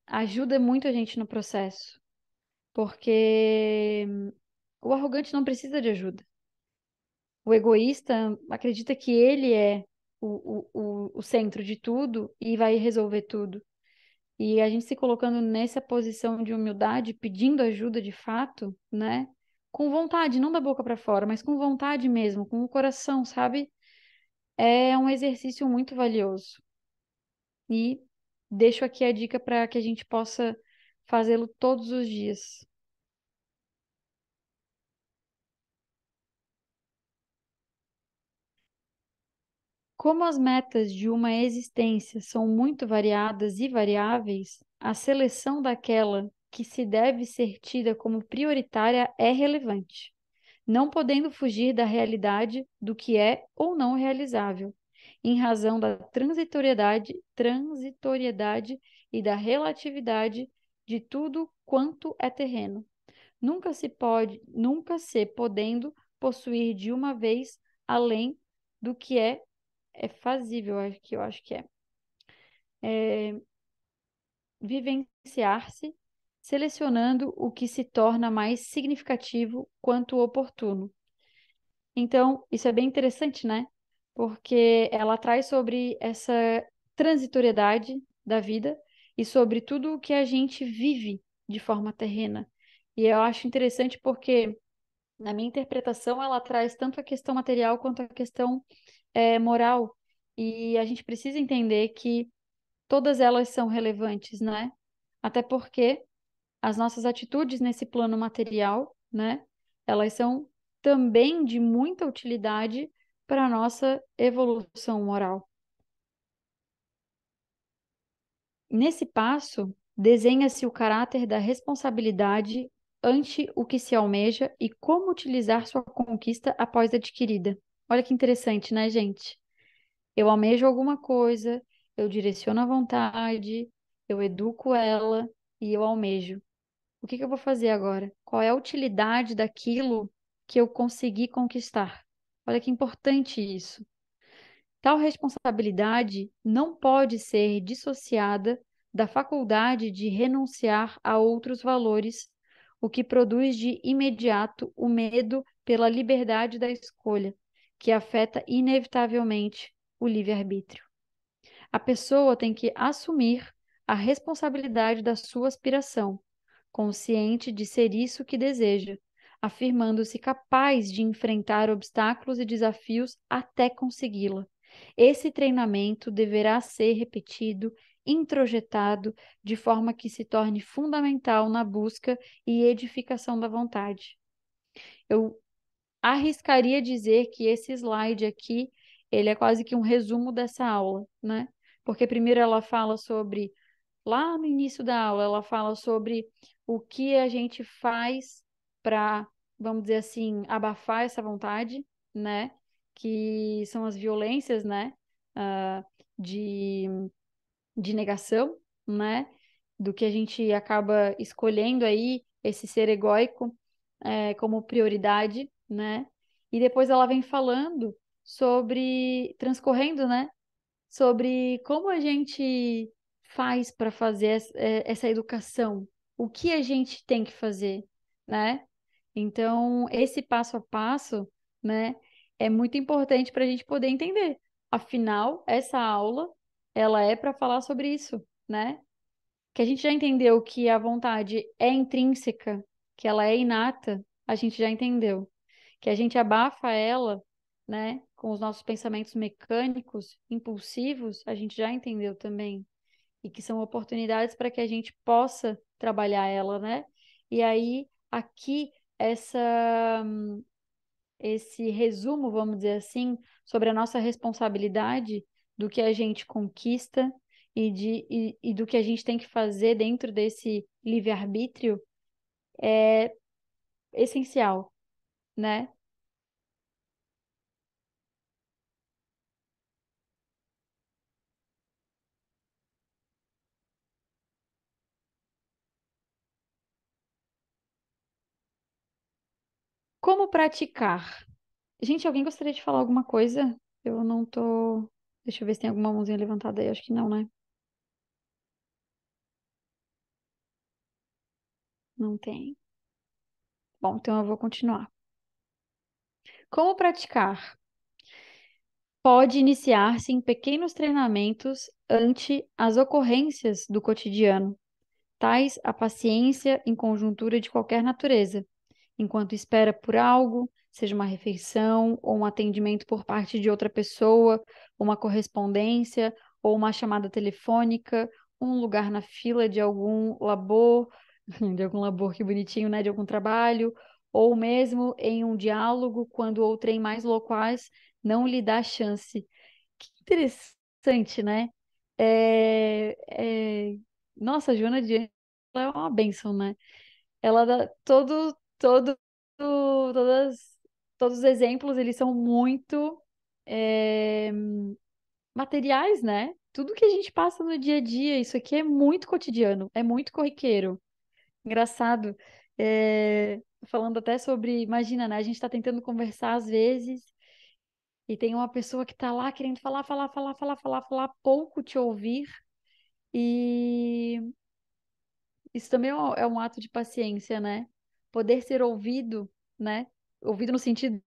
ajuda muito a gente no processo. Porque o arrogante não precisa de ajuda. O egoísta acredita que ele é o centro de tudo e vai resolver tudo. E a gente se colocando nessa posição de humildade, pedindo ajuda de fato, né? Com vontade, não da boca para fora, mas com vontade mesmo, com o coração, sabe? É um exercício muito valioso. E deixo aqui a dica para que a gente possa fazê-lo todos os dias. Como as metas de uma existência são muito variadas e variáveis, a seleção daquela que se deve ser tida como prioritária é relevante, não podendo fugir da realidade do que é ou não realizável, em razão da transitoriedade e da relatividade de tudo quanto é terreno. Nunca se podendo possuir de uma vez além do que é fazível, eu acho que é vivenciar-se, selecionando o que se torna mais significativo quanto oportuno. Então, isso é bem interessante, né? Porque ela traz sobre essa transitoriedade da vida e sobre tudo o que a gente vive de forma terrena. E eu acho interessante porque, na minha interpretação, ela traz tanto a questão material quanto a questão moral. E a gente precisa entender que todas elas são relevantes, né? Até porque as nossas atitudes nesse plano material, né? Elas são também de muita utilidade para a nossa evolução moral. Nesse passo, desenha-se o caráter da responsabilidade ante o que se almeja e como utilizar sua conquista após adquirida. Olha que interessante, né, gente? Eu almejo alguma coisa, eu direciono a vontade, eu educo ela e eu almejo. O que que eu vou fazer agora? Qual é a utilidade daquilo que eu consegui conquistar? Olha que importante isso. Tal responsabilidade não pode ser dissociada da faculdade de renunciar a outros valores, o que produz de imediato o medo pela liberdade da escolha, que afeta inevitavelmente o livre-arbítrio. A pessoa tem que assumir a responsabilidade da sua aspiração, consciente de ser isso que deseja, afirmando-se capaz de enfrentar obstáculos e desafios até consegui-la, Esse treinamento deverá ser repetido, introjetado, de forma que se torne fundamental na busca e edificação da vontade. Eu arriscaria dizer que esse slide aqui, ele é quase que um resumo dessa aula, né? Porque primeiro ela fala sobre, lá no início da aula, ela fala sobre o que a gente faz para, vamos dizer assim, abafar essa vontade, né? Que são as violências, né? Ah, de, de negação, né? Do que a gente acaba escolhendo aí, esse ser egóico, como prioridade, né? E depois ela vem falando sobre, transcorrendo, né? Sobre como a gente faz para fazer essa educação, o que a gente tem que fazer, né? Então, esse passo a passo, né, é muito importante para a gente poder entender. Afinal, essa aula, ela é para falar sobre isso, né? Que a gente já entendeu que a vontade é intrínseca, que ela é inata, a gente já entendeu. Que a gente abafa ela, né, com os nossos pensamentos mecânicos, impulsivos, a gente já entendeu também. E que são oportunidades para que a gente possa trabalhar ela, né? E aí, aqui, essa, esse resumo, vamos dizer assim, sobre a nossa responsabilidade do que a gente conquista e do que a gente tem que fazer dentro desse livre-arbítrio é essencial, né? Como praticar? Gente, alguém gostaria de falar alguma coisa? Eu não tô. Deixa eu ver se tem alguma mãozinha levantada aí. Acho que não, né? Não tem. Bom, então eu vou continuar. Como praticar? Pode iniciar-se em pequenos treinamentos ante as ocorrências do cotidiano, tais a paciência em conjuntura de qualquer natureza, enquanto espera por algo, seja uma refeição ou um atendimento por parte de outra pessoa, uma correspondência ou uma chamada telefônica, um lugar na fila de algum labor, de algum labor, que bonitinho, né, de algum trabalho, ou mesmo em um diálogo quando outrem mais loquaz não lhe dá chance. Que interessante, né? É, é... Nossa, a Joana de Ângeles, ela é uma bênção, né? Ela dá todas, todos os exemplos, eles são muito é, materiais, né? Tudo que a gente passa no dia a dia, isso aqui é muito cotidiano, é muito corriqueiro. Engraçado. Falando até sobre, imagina, né? A gente está tentando conversar às vezes e tem uma pessoa que está lá querendo falar, pouco te ouvir. E isso também é um ato de paciência, né? Poder ser ouvido, né? Ouvido no sentido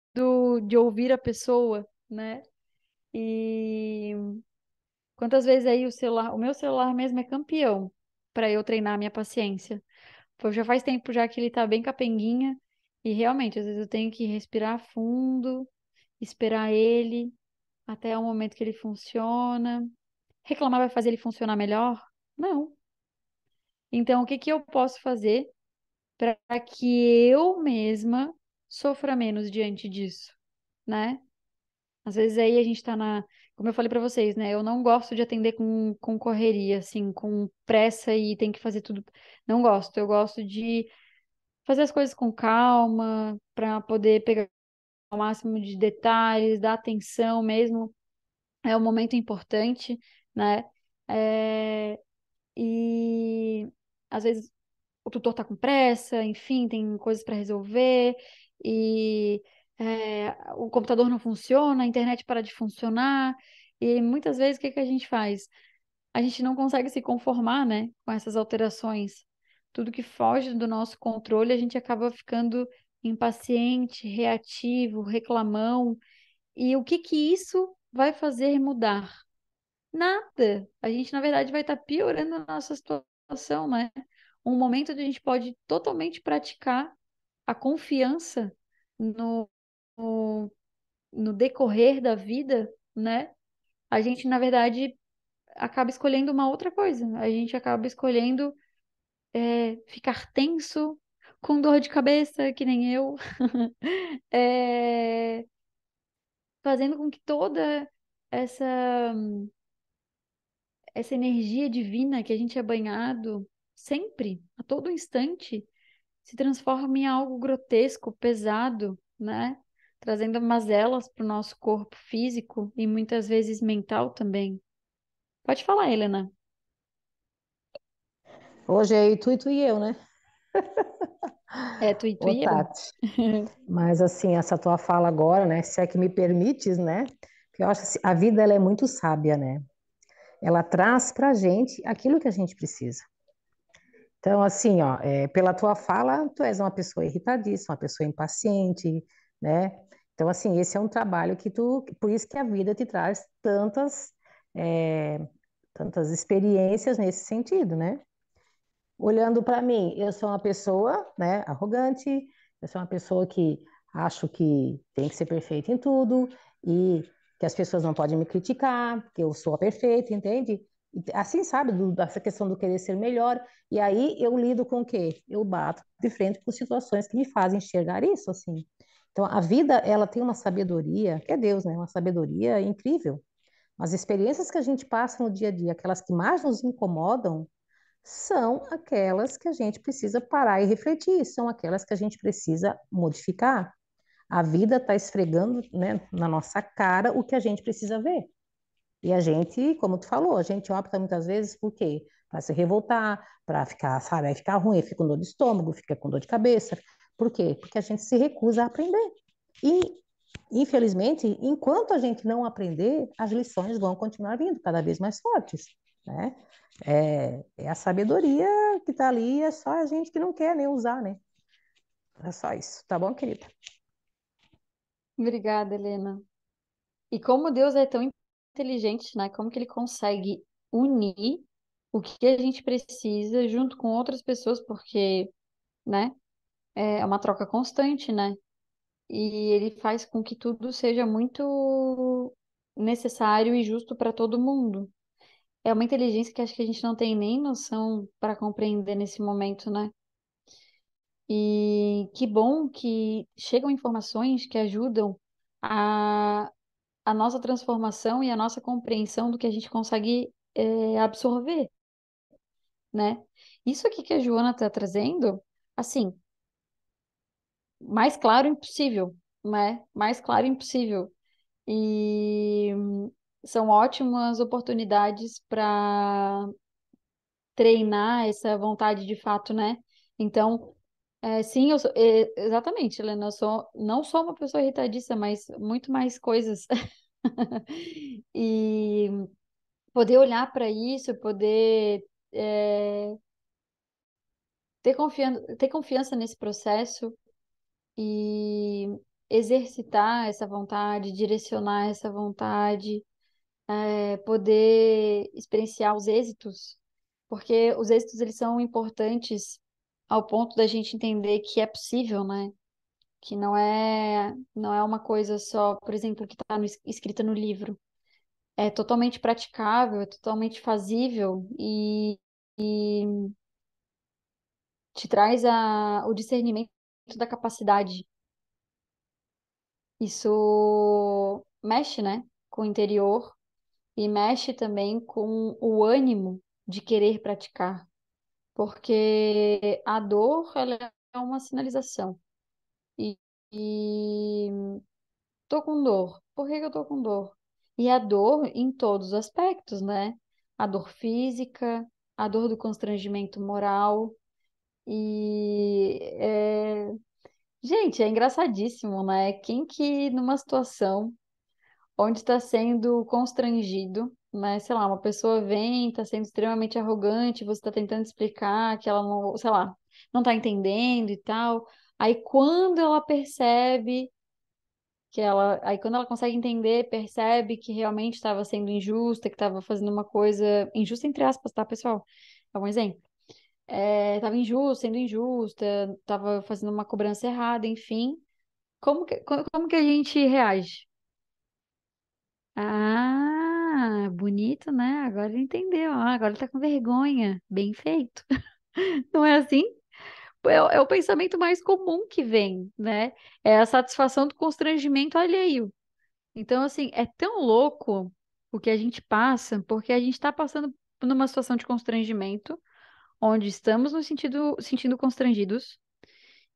de ouvir a pessoa, né? E quantas vezes aí o meu celular mesmo é campeão para eu treinar a minha paciência. Pô, já faz tempo já que ele tá bem capenguinha e realmente às vezes eu tenho que respirar fundo, esperar ele até o momento que ele funciona. Reclamar vai fazer ele funcionar melhor? Não. Então, o que que eu posso fazer para que eu mesma sofra menos diante disso, né? Às vezes aí a gente tá como eu falei para vocês, né? Eu não gosto de atender com correria, assim, com pressa e tem que fazer tudo. Não gosto. Eu gosto de fazer as coisas com calma, para poder pegar o máximo de detalhes, dar atenção mesmo. É um momento importante, né? É, e às vezes o tutor está com pressa, enfim, tem coisas para resolver, e o computador não funciona, a internet para de funcionar, e muitas vezes o que que a gente faz? A gente não consegue se conformar, né, com essas alterações. Tudo que foge do nosso controle, a gente acaba ficando impaciente, reativo, reclamão. E o que que isso vai fazer mudar? Nada. A gente, na verdade, vai estar piorando a nossa situação, né? Um momento onde a gente pode totalmente praticar a confiança no, no, no decorrer da vida, né? a gente, na verdade, acaba escolhendo uma outra coisa. A gente acaba escolhendo ficar tenso, com dor de cabeça, que nem eu, é, fazendo com que toda essa, essa energia divina que a gente é banhado sempre, a todo instante, se transforma em algo grotesco, pesado, né? Trazendo mazelas para o nosso corpo físico e muitas vezes mental também. Pode falar, Helena. Hoje é tu e eu, né? É tu Ô, e eu. Tati. Mas assim, essa tua fala agora, né? Se é que me permites, né? Porque eu acho que a vida ela é muito sábia, né? Ela traz pra gente aquilo que a gente precisa. Então, assim, ó, pela tua fala, tu és uma pessoa irritadiça, uma pessoa impaciente, né? Então, assim, esse é um trabalho que por isso que a vida te traz é, tantas experiências nesse sentido, né? Olhando para mim, eu sou uma pessoa, né, arrogante, eu sou uma pessoa que acho que tem que ser perfeita em tudo e que as pessoas não podem me criticar, que eu sou a perfeita, entende? Assim, sabe, dessa questão do querer ser melhor. E aí eu lido com o quê? Eu bato de frente com situações que me fazem enxergar isso, assim. Então, a vida, ela tem uma sabedoria, que é Deus, né? Uma sabedoria incrível. As experiências que a gente passa no dia a dia, aquelas que mais nos incomodam, são aquelas que a gente precisa parar e refletir, são aquelas que a gente precisa modificar. A vida está esfregando, né, na nossa cara o que a gente precisa ver. E a gente, como tu falou, a gente opta muitas vezes por quê? Para se revoltar, para ficar, sabe, aí ficar ruim, fica com dor de estômago, fica com dor de cabeça. Por quê? Porque a gente se recusa a aprender. E, infelizmente, enquanto a gente não aprender, as lições vão continuar vindo cada vez mais fortes, né? É a sabedoria que está ali, é só a gente que não quer nem usar, né? É só isso. Tá bom, querida? Obrigada, Helena. E como Deus é tão inteligente, né? Como que ele consegue unir o que a gente precisa junto com outras pessoas, porque, né, é uma troca constante, né? E ele faz com que tudo seja muito necessário e justo para todo mundo. É uma inteligência que acho que a gente não tem nem noção para compreender nesse momento, né? E que bom que chegam informações que ajudam a, a nossa transformação e a nossa compreensão do que a gente consegue absorver, né? Isso aqui que a Joana está trazendo, assim, mais claro impossível, né? Mais claro impossível. E são ótimas oportunidades para treinar essa vontade de fato, né? Então, sim, exatamente, Helena, eu sou, não sou uma pessoa irritadiça, mas muito mais coisas. E poder olhar para isso, poder ter confiança nesse processo e exercitar essa vontade, direcionar essa vontade, poder experienciar os êxitos, porque os êxitos eles são importantes ao ponto da gente entender que é possível, né? Que não é uma coisa só, por exemplo, que está escrita no livro. É totalmente praticável, é totalmente fazível e te traz o discernimento da capacidade. Isso mexe, né, com o interior e mexe também com o ânimo de querer praticar, porque a dor, ela é uma sinalização. E, e tô com dor. Por que que eu tô com dor? E a dor em todos os aspectos, né? A dor física, a dor do constrangimento moral. E, gente, é engraçadíssimo, né? Quem que numa situação onde está sendo constrangido, né? Sei lá, uma pessoa vem, está sendo extremamente arrogante, você está tentando explicar que ela não, sei lá, não está entendendo e tal. Aí quando ela percebe aí quando ela consegue entender, percebe que realmente estava sendo injusta, que estava fazendo uma coisa injusta entre aspas, tá, pessoal? É um exemplo. Estava injusta, sendo injusta, estava fazendo uma cobrança errada, enfim. Como que a gente reage? Ah, Ah, bonito, né? Agora ele entendeu. Ah, agora ele tá com vergonha. Bem feito. Não é assim? É o pensamento mais comum que vem, né? É a satisfação do constrangimento alheio. Então, assim, é tão louco o que a gente passa, porque a gente está passando por uma situação de constrangimento, onde estamos nos sentindo constrangidos,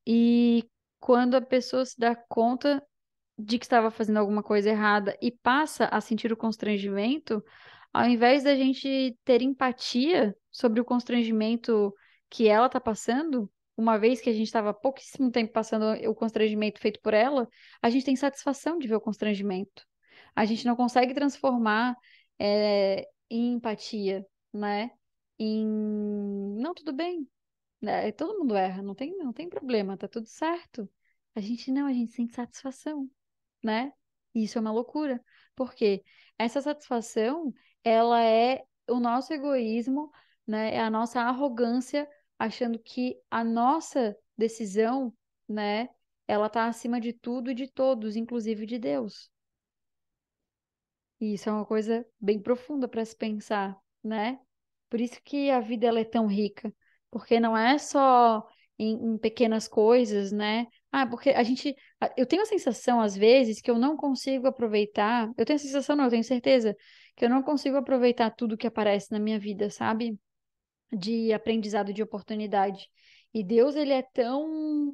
e quando a pessoa se dá conta de que estava fazendo alguma coisa errada e passa a sentir o constrangimento, ao invés da gente ter empatia sobre o constrangimento que ela está passando, uma vez que a gente estava há pouquíssimo tempo passando o constrangimento feito por ela, a gente tem satisfação de ver o constrangimento. A gente não consegue transformar em empatia, né? Em não, tudo bem, né? Todo mundo erra, não tem problema, tá tudo certo. A gente sente satisfação, né? E isso é uma loucura, porque essa satisfação, ela é o nosso egoísmo, né? É a nossa arrogância, achando que a nossa decisão, né? Ela tá acima de tudo e de todos, inclusive de Deus. E isso é uma coisa bem profunda para se pensar, né? Por isso que a vida ela é tão rica, porque não é só em pequenas coisas, né? Ah, porque eu tenho a sensação às vezes que eu não consigo aproveitar, eu tenho a sensação, não, eu tenho certeza que eu não consigo aproveitar tudo que aparece na minha vida, sabe? De aprendizado, de oportunidade. E Deus, ele é tão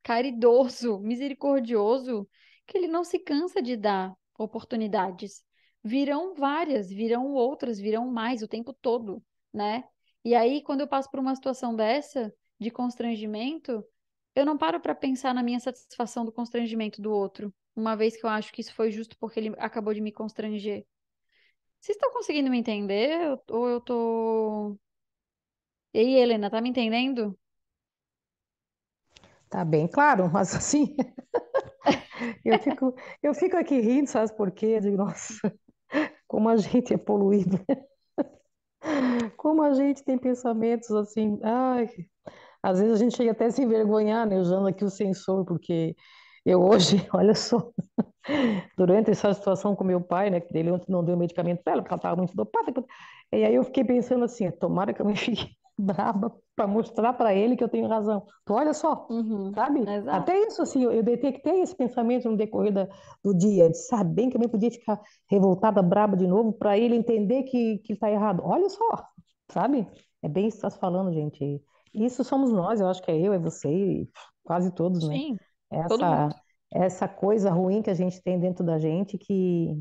caridoso, misericordioso, que ele não se cansa de dar oportunidades. Virão várias, virão outras, virão mais o tempo todo, né? E aí, quando eu passo por uma situação dessa, de constrangimento, eu não paro para pensar na minha satisfação do constrangimento do outro, uma vez que eu acho que isso foi justo porque ele acabou de me constranger. Vocês estão conseguindo me entender? Ou eu tô. E aí, Helena, tá me entendendo? Tá bem claro, mas assim, eu fico, eu fico aqui rindo, sabe por quê? Eu digo, nossa, como a gente é poluído, como a gente tem pensamentos assim, ai, às vezes a gente chega até a se envergonhar, né, usando aqui o sensor, porque eu hoje, olha só, durante essa situação com meu pai, né, que ele ontem não deu medicamento para ela, porque ela estava muito dopada, e aí eu fiquei pensando assim, tomara que eu me fique braba para mostrar para ele que eu tenho razão. Tu olha só, Uhum, sabe? exato. Até isso, assim, eu detectei esse pensamento no decorrer do dia, de saber bem que eu nem podia ficar revoltada, braba de novo, para ele entender que está errado. Olha só, sabe? É bem isso que você está falando, gente. Isso somos nós, eu acho que é eu, é você, e quase todos, né? Sim, todo mundo. Essa coisa ruim que a gente tem dentro da gente que,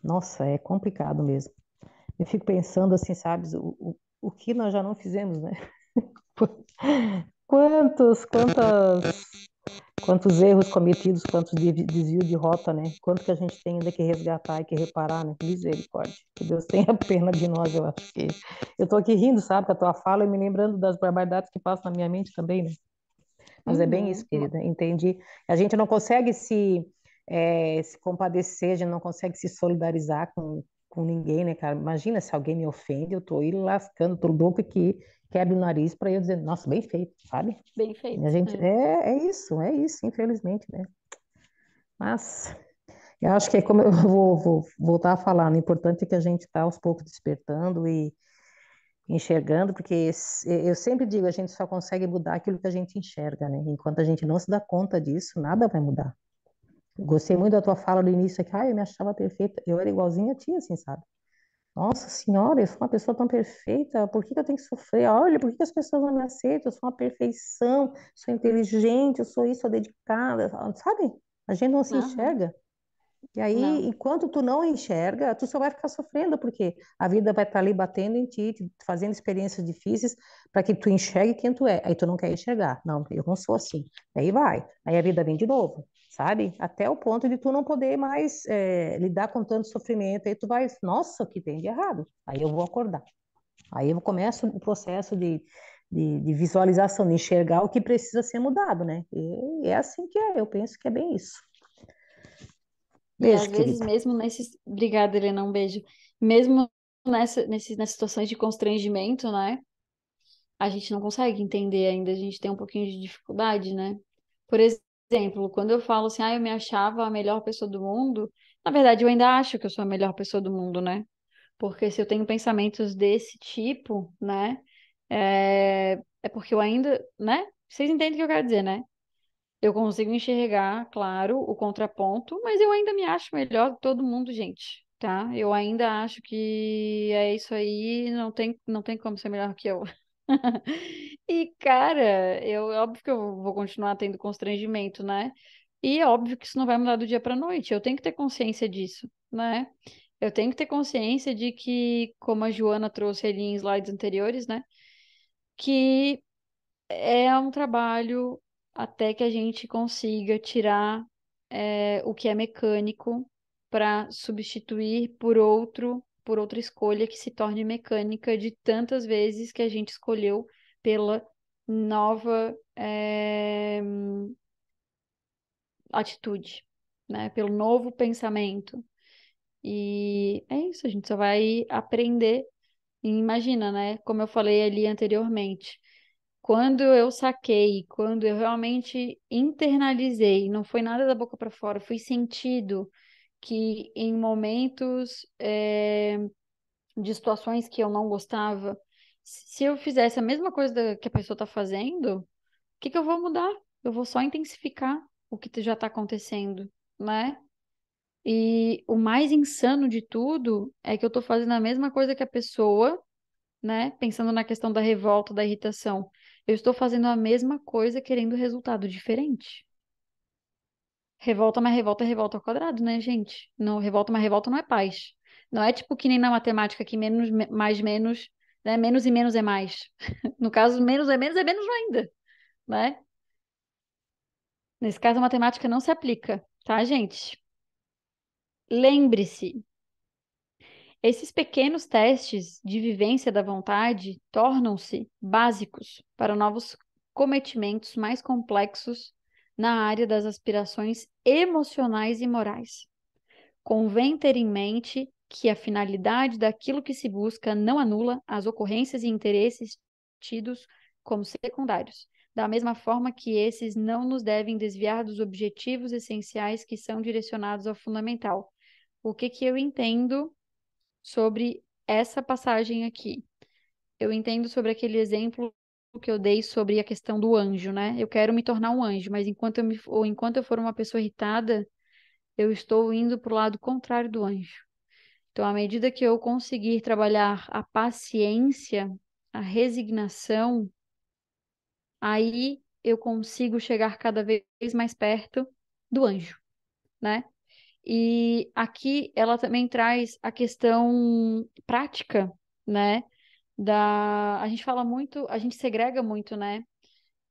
nossa, é complicado mesmo. Eu fico pensando assim, sabe, o que nós já não fizemos, né? Quantos erros cometidos, quantos desvio de rota, né? Quanto que a gente tem ainda que resgatar e que reparar, né? Misericórdia. Que Deus tenha pena de nós, eu acho que. Eu tô aqui rindo, sabe, com a tua fala e me lembrando das barbaridades que passam na minha mente também, né? Mas é bem isso, Uhum. querida, entendi. A gente não consegue se compadecer, a gente não consegue se solidarizar com ninguém, né, cara? Imagina se alguém me ofende, eu tô aí lascando, tô louco que quebra o nariz para eu dizer, nossa, bem feito, sabe? Bem A feito. gente, É. é isso, infelizmente, né? Mas eu acho que é como eu vou voltar a falar, o importante é que a gente está aos poucos despertando e enxergando, porque eu sempre digo, a gente só consegue mudar aquilo que a gente enxerga, né? Enquanto a gente não se dá conta disso, nada vai mudar. Gostei muito da tua fala no início, que eu me achava perfeita. Eu era igualzinha a ti, assim, sabe? Nossa senhora, eu sou uma pessoa tão perfeita, por que que eu tenho que sofrer? Olha, por que que as pessoas não me aceitam? Eu sou uma perfeição, sou inteligente, eu sou isso, sou dedicada, sabe? A gente não se Aham. enxerga. E aí, Não. enquanto tu não enxerga, tu só vai ficar sofrendo, porque a vida vai estar ali batendo em ti, fazendo experiências difíceis para que tu enxergue quem tu é. Aí tu não quer enxergar. Não, eu não sou assim. Aí vai. Aí a vida vem de novo, sabe? Até o ponto de tu não poder mais lidar com tanto sofrimento. Aí tu vai, nossa, o que tem de errado? Aí eu vou acordar. Aí eu começo o processo de visualização, de enxergar o que precisa ser mudado, né? E é assim que é. Eu penso que é bem isso. E Beijo, às vezes, querida. mesmo nesses. Obrigada, Helena, um beijo. Mesmo nessas situações de constrangimento, né? A gente não consegue entender ainda, a gente tem um pouquinho de dificuldade, né? Por exemplo, quando eu falo assim, eu me achava a melhor pessoa do mundo, Na verdade, eu ainda acho que eu sou a melhor pessoa do mundo, né? Porque se eu tenho pensamentos desse tipo, né? É porque eu ainda, né? Vocês entendem o que eu quero dizer, né? Eu consigo enxergar, claro, o contraponto, mas eu ainda me acho melhor que todo mundo, gente, tá? Eu ainda acho que é isso aí, não tem como ser melhor que eu. E, cara, óbvio que eu vou continuar tendo constrangimento, né? E é óbvio que isso não vai mudar do dia para noite. Eu tenho que ter consciência disso, né? Eu tenho que ter consciência de que, como a Joana trouxe ali em slides anteriores, né? Que é um trabalho até que a gente consiga tirar o que é mecânico para substituir por outra escolha que se torne mecânica de tantas vezes que a gente escolheu pela nova atitude, né? Pelo novo pensamento. E é isso, a gente só vai aprender. E imagina, né? Como eu falei ali anteriormente. Quando eu saquei, quando eu realmente internalizei, não foi nada da boca para fora, foi sentido que em momentos de situações que eu não gostava, se eu fizesse a mesma coisa que a pessoa está fazendo, o que que eu vou mudar? Eu vou só intensificar o que já está acontecendo, né? E o mais insano de tudo é que eu estou fazendo a mesma coisa que a pessoa, né? Pensando na questão da revolta, da irritação. Eu estou fazendo a mesma coisa querendo resultado diferente. Revolta, mas revolta é revolta ao quadrado, né, gente? Não, revolta, mas revolta não é paz. Não é tipo que nem na matemática, que menos, mais, menos, né? Menos e menos é mais. No caso, menos é menos ainda, né? Nesse caso, a matemática não se aplica, tá, gente? Lembre-se, esses pequenos testes de vivência da vontade tornam-se básicos para novos cometimentos mais complexos na área das aspirações emocionais e morais. Convém ter em mente que a finalidade daquilo que se busca não anula as ocorrências e interesses tidos como secundários, da mesma forma que esses não nos devem desviar dos objetivos essenciais que são direcionados ao fundamental. O que que eu entendo sobre essa passagem aqui? Eu entendo sobre aquele exemplo que eu dei sobre a questão do anjo, né? Eu quero me tornar um anjo, mas enquanto eu for uma pessoa irritada, eu estou indo para o lado contrário do anjo. Então, à medida que eu conseguir trabalhar a paciência, a resignação, aí eu consigo chegar cada vez mais perto do anjo, né? E aqui ela também traz a questão prática, né? A gente fala muito, a gente segrega muito, né?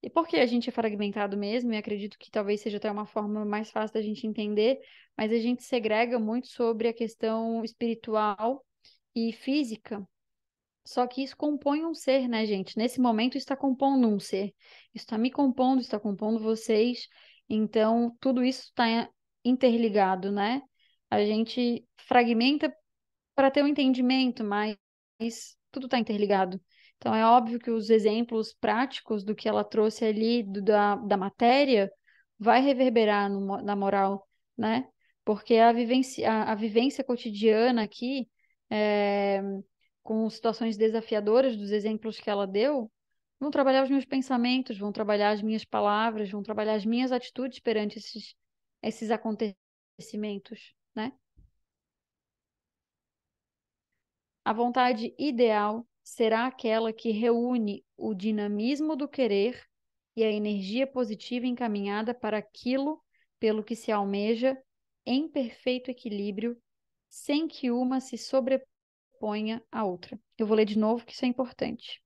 E porque a gente é fragmentado mesmo, e acredito que talvez seja até uma forma mais fácil da gente entender, mas a gente segrega muito sobre a questão espiritual e física. Só que isso compõe um ser, né, gente? Nesse momento está compondo um ser. Isso está me compondo, está compondo vocês. Então, tudo isso está interligado, né? A gente fragmenta para ter um entendimento, mas tudo está interligado. Então, é óbvio que os exemplos práticos do que ela trouxe ali, da matéria, vai reverberar na moral, né? Porque a vivência cotidiana aqui, é, com situações desafiadoras dos exemplos que ela deu, vão trabalhar os meus pensamentos, vão trabalhar as minhas palavras, vão trabalhar as minhas atitudes perante esses acontecimentos, né? A vontade ideal será aquela que reúne o dinamismo do querer e a energia positiva encaminhada para aquilo pelo que se almeja em perfeito equilíbrio, sem que uma se sobreponha à outra. Eu vou ler de novo, que isso é importante.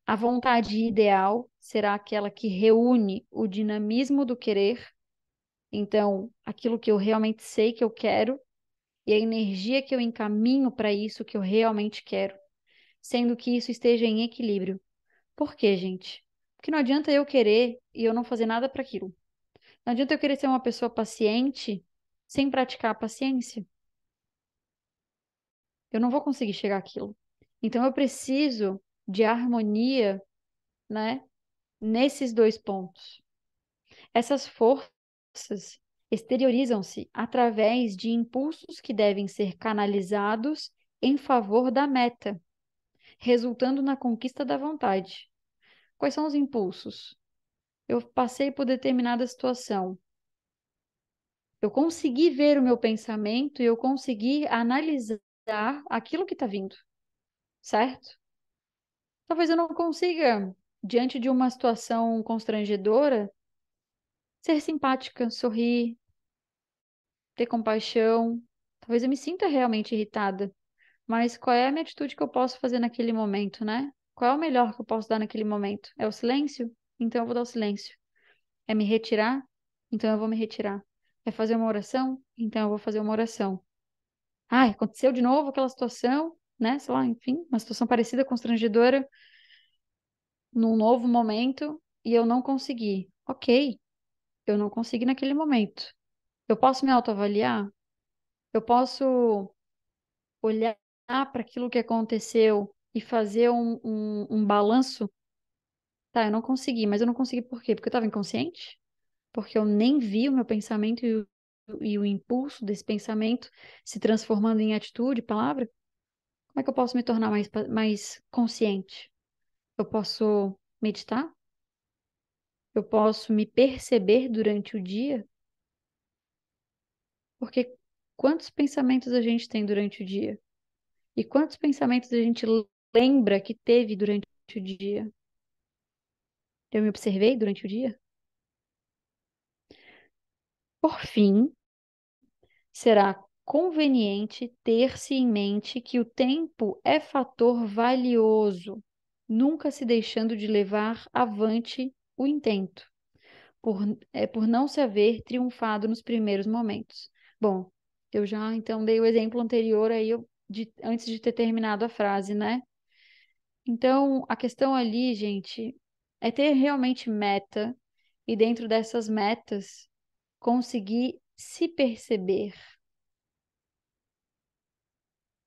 A vontade ideal será aquela que reúne o dinamismo do querer, então, aquilo que eu realmente sei que eu quero, e a energia que eu encaminho para isso que eu realmente quero, sendo que isso esteja em equilíbrio. Por quê, gente? Porque não adianta eu querer e eu não fazer nada para aquilo. Não adianta eu querer ser uma pessoa paciente sem praticar a paciência. Eu não vou conseguir chegar àquilo. Então eu preciso de harmonia, né, nesses dois pontos. Essas forças exteriorizam-se através de impulsos que devem ser canalizados em favor da meta, resultando na conquista da vontade. Quais são os impulsos? Eu passei por determinada situação. Eu consegui ver o meu pensamento e eu consegui analisar aquilo que está vindo, certo? Talvez eu não consiga, diante de uma situação constrangedora, ser simpática, sorrir, ter compaixão. Talvez eu me sinta realmente irritada, mas qual é a minha atitude que eu posso fazer naquele momento, né? Qual é o melhor que eu posso dar naquele momento? É o silêncio? Então eu vou dar o silêncio. É me retirar? Então eu vou me retirar. É fazer uma oração? Então eu vou fazer uma oração. Ah, aconteceu de novo aquela situação, né? Sei lá, enfim, uma situação parecida, constrangedora, num novo momento, e eu não consegui. Ok, eu não consegui naquele momento. Eu posso me autoavaliar? Eu posso olhar para aquilo que aconteceu e fazer um balanço? Tá, eu não consegui, mas eu não consegui por quê? Porque eu estava inconsciente? Porque eu nem vi o meu pensamento e o impulso desse pensamento se transformando em atitude, palavra? Como é que eu posso me tornar mais consciente? Eu posso meditar? Eu posso me perceber durante o dia? Porque quantos pensamentos a gente tem durante o dia? E quantos pensamentos a gente lembra que teve durante o dia? Eu me observei durante o dia? Por fim, será conveniente ter-se em mente que o tempo é fator valioso, nunca se deixando de levar avante o intento, por não se haver triunfado nos primeiros momentos. Bom, eu já então dei o exemplo anterior aí antes de ter terminado a frase, né? Então, a questão ali, gente, é ter realmente meta e dentro dessas metas conseguir se perceber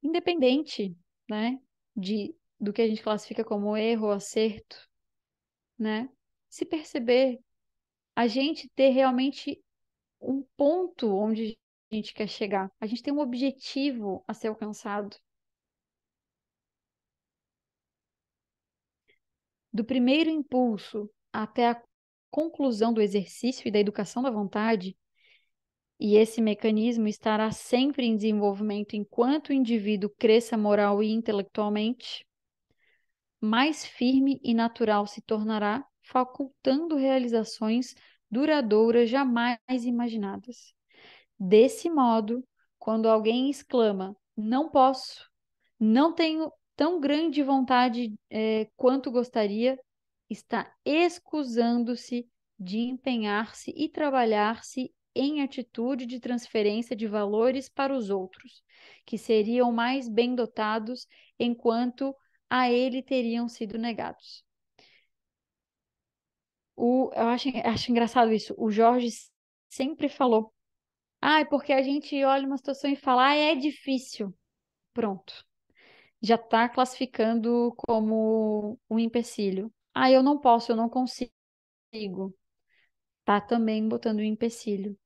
independente, né, do que a gente classifica como erro ou acerto, né? Se perceber, a gente ter realmente um ponto onde a gente quer chegar. A gente tem um objetivo a ser alcançado. Do primeiro impulso até a conclusão do exercício e da educação da vontade, e esse mecanismo estará sempre em desenvolvimento enquanto o indivíduo cresça moral e intelectualmente, mais firme e natural se tornará, facultando realizações duradouras jamais imaginadas. Desse modo, quando alguém exclama, não posso, não tenho tão grande vontade, quanto gostaria, está escusando-se de empenhar-se e trabalhar-se em atitude de transferência de valores para os outros, que seriam mais bem dotados, enquanto a ele teriam sido negados. Eu acho engraçado isso. O Jorge sempre falou: ah, é porque a gente olha uma situação e fala, ah, é difícil. Pronto. Já está classificando como um empecilho. Ah, eu não posso, eu não consigo. Tá também botando um empecilho.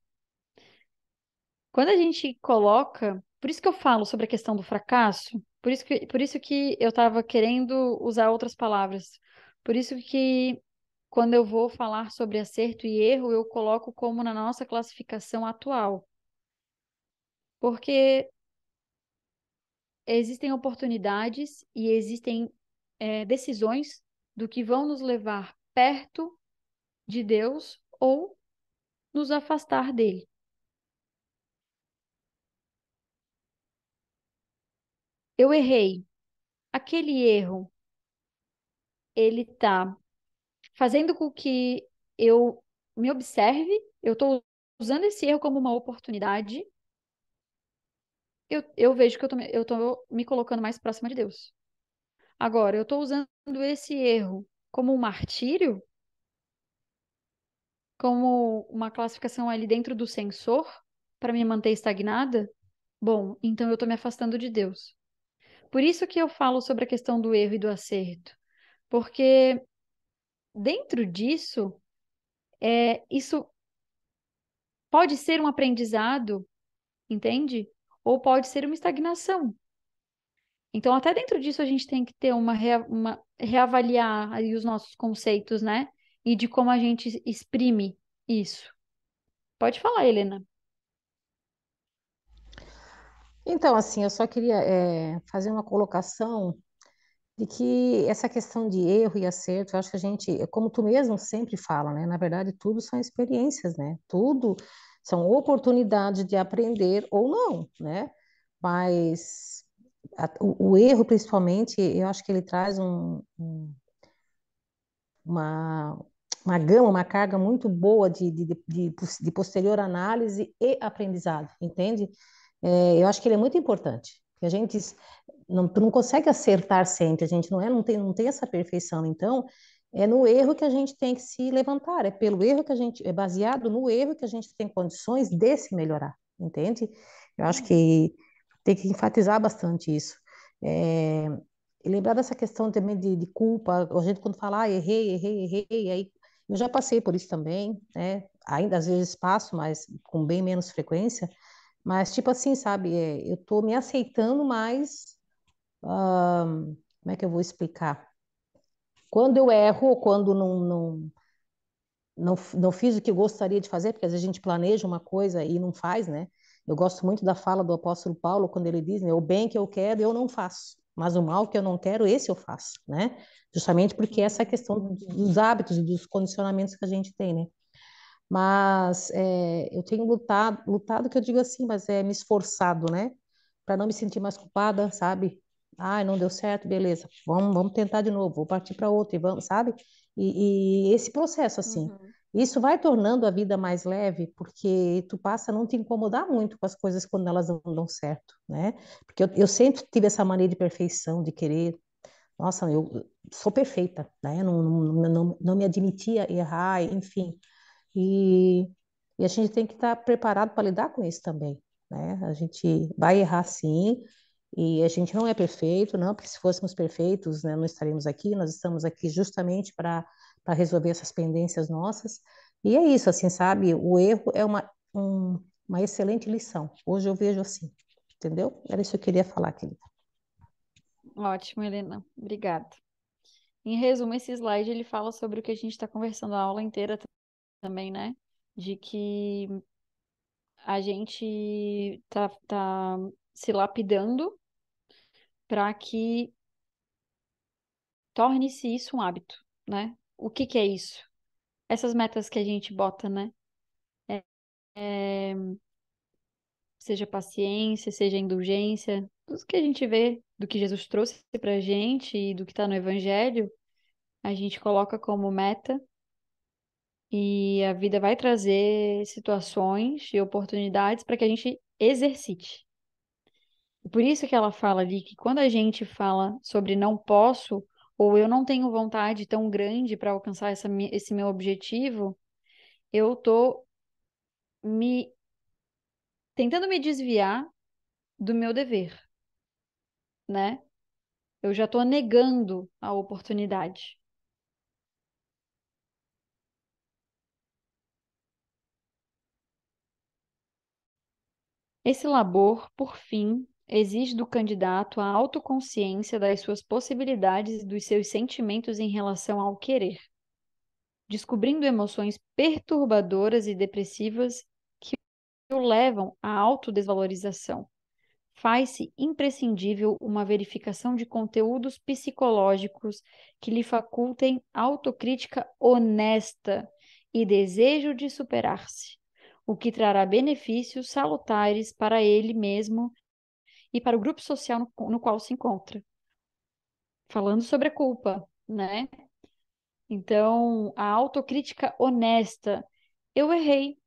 Quando a gente coloca, por isso que eu falo sobre a questão do fracasso, por isso que eu estava querendo usar outras palavras. Por isso que quando eu vou falar sobre acerto e erro, eu coloco como na nossa classificação atual. Porque existem oportunidades e existem decisões do que vão nos levar perto de Deus ou nos afastar dele. Eu errei. Aquele erro, ele está fazendo com que eu me observe, eu estou usando esse erro como uma oportunidade, eu vejo que eu tô me colocando mais próxima de Deus. Agora, eu estou usando esse erro como um martírio, como uma classificação ali dentro do sensor, para me manter estagnada, bom, então eu estou me afastando de Deus. Por isso que eu falo sobre a questão do erro e do acerto, porque dentro disso, isso Pode ser um aprendizado, entende? Ou pode ser uma estagnação. Então, até dentro disso, a gente tem que ter uma reavaliar aí os nossos conceitos, né? E de como a gente exprime isso. Pode falar, Helena. Então, assim, eu só queria fazer uma colocação de que essa questão de erro e acerto, eu acho que a gente, como tu mesmo sempre fala, né? Na verdade, tudo são experiências, né? Tudo são oportunidades de aprender ou não, né? Mas o erro, principalmente, eu acho que ele traz uma, uma gama, uma carga muito boa de posterior análise e aprendizado, entende? Eu acho que ele é muito importante. A gente tu não consegue acertar sempre, a gente não tem essa perfeição. Então, é no erro que a gente tem que se levantar, é pelo erro que a gente, é baseado no erro que a gente tem condições de se melhorar, entende? Eu acho que tem que enfatizar bastante isso. É, e lembrar dessa questão também de culpa, a gente quando fala, errei, aí eu já passei por isso também, né? Ainda às vezes passo, mas com bem menos frequência, mas tipo assim, sabe, eu tô me aceitando mais, como é que eu vou explicar? Quando eu erro ou quando não fiz o que eu gostaria de fazer, porque às vezes a gente planeja uma coisa e não faz, né? Eu gosto muito da fala do apóstolo Paulo, quando ele diz, né, o bem que eu quero eu não faço, mas o mal que eu não quero, esse eu faço, né? Justamente porque essa é a Uhum. questão dos hábitos, dos condicionamentos que a gente tem, né? Mas eu tenho lutado que eu digo assim, mas me esforçado, né? Para não me sentir mais culpada, sabe? Ai, não deu certo, beleza. Vamos tentar de novo, vou partir para outra e vamos, sabe? E esse processo, assim, Uhum. isso vai tornando a vida mais leve, porque tu passa a não te incomodar muito com as coisas quando elas não dão certo, né? Porque eu sempre tive essa mania de perfeição, de querer, nossa, eu sou perfeita, né? Não me admitia errar, enfim. E, e a gente tem que estar preparado para lidar com isso também, né? A gente vai errar sim, e a gente não é perfeito, não, porque se fôssemos perfeitos, né, não estaríamos aqui, nós estamos aqui justamente para resolver essas pendências nossas. E é isso, assim, sabe? O erro é uma excelente lição. Hoje eu vejo assim, entendeu? Era isso que eu queria falar, querida. Ótimo, Helena. Obrigada. Em resumo, esse slide ele fala sobre o que a gente está conversando a aula inteira também, né? De que a gente tá se lapidando para que torne-se isso um hábito, né? O que que é isso? Essas metas que a gente bota, né? É, seja paciência, seja indulgência, tudo que a gente vê do que Jesus trouxe pra gente e do que está no Evangelho, a gente coloca como meta e a vida vai trazer situações e oportunidades para que a gente exercite. E por isso que ela fala ali que quando a gente fala sobre não posso ou eu não tenho vontade tão grande para alcançar esse meu objetivo, eu tô me tentando me desviar do meu dever, né? Eu já tô negando a oportunidade. Esse labor, por fim, exige do candidato a autoconsciência das suas possibilidades e dos seus sentimentos em relação ao querer, descobrindo emoções perturbadoras e depressivas que o levam à autodesvalorização. Faz-se imprescindível uma verificação de conteúdos psicológicos que lhe facultem autocrítica honesta e desejo de superar-se, o que trará benefícios salutares para ele mesmo e para o grupo social no qual se encontra. Falando sobre a culpa, né? Então, a autocrítica honesta. Eu errei,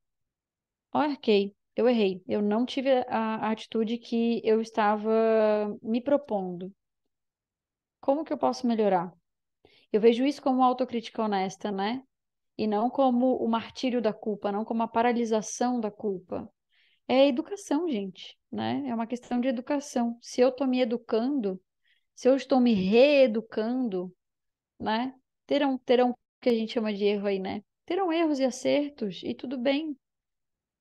ok, eu errei. Eu não tive a atitude que eu estava me propondo. Como que eu posso melhorar? Eu vejo isso como uma autocrítica honesta, né? E não como o martírio da culpa, não como a paralisação da culpa. É educação, gente, né? É uma questão de educação. Se eu estou me educando, se eu estou me reeducando, né? Terão o que a gente chama de erro aí, né? Terão erros e acertos, e tudo bem.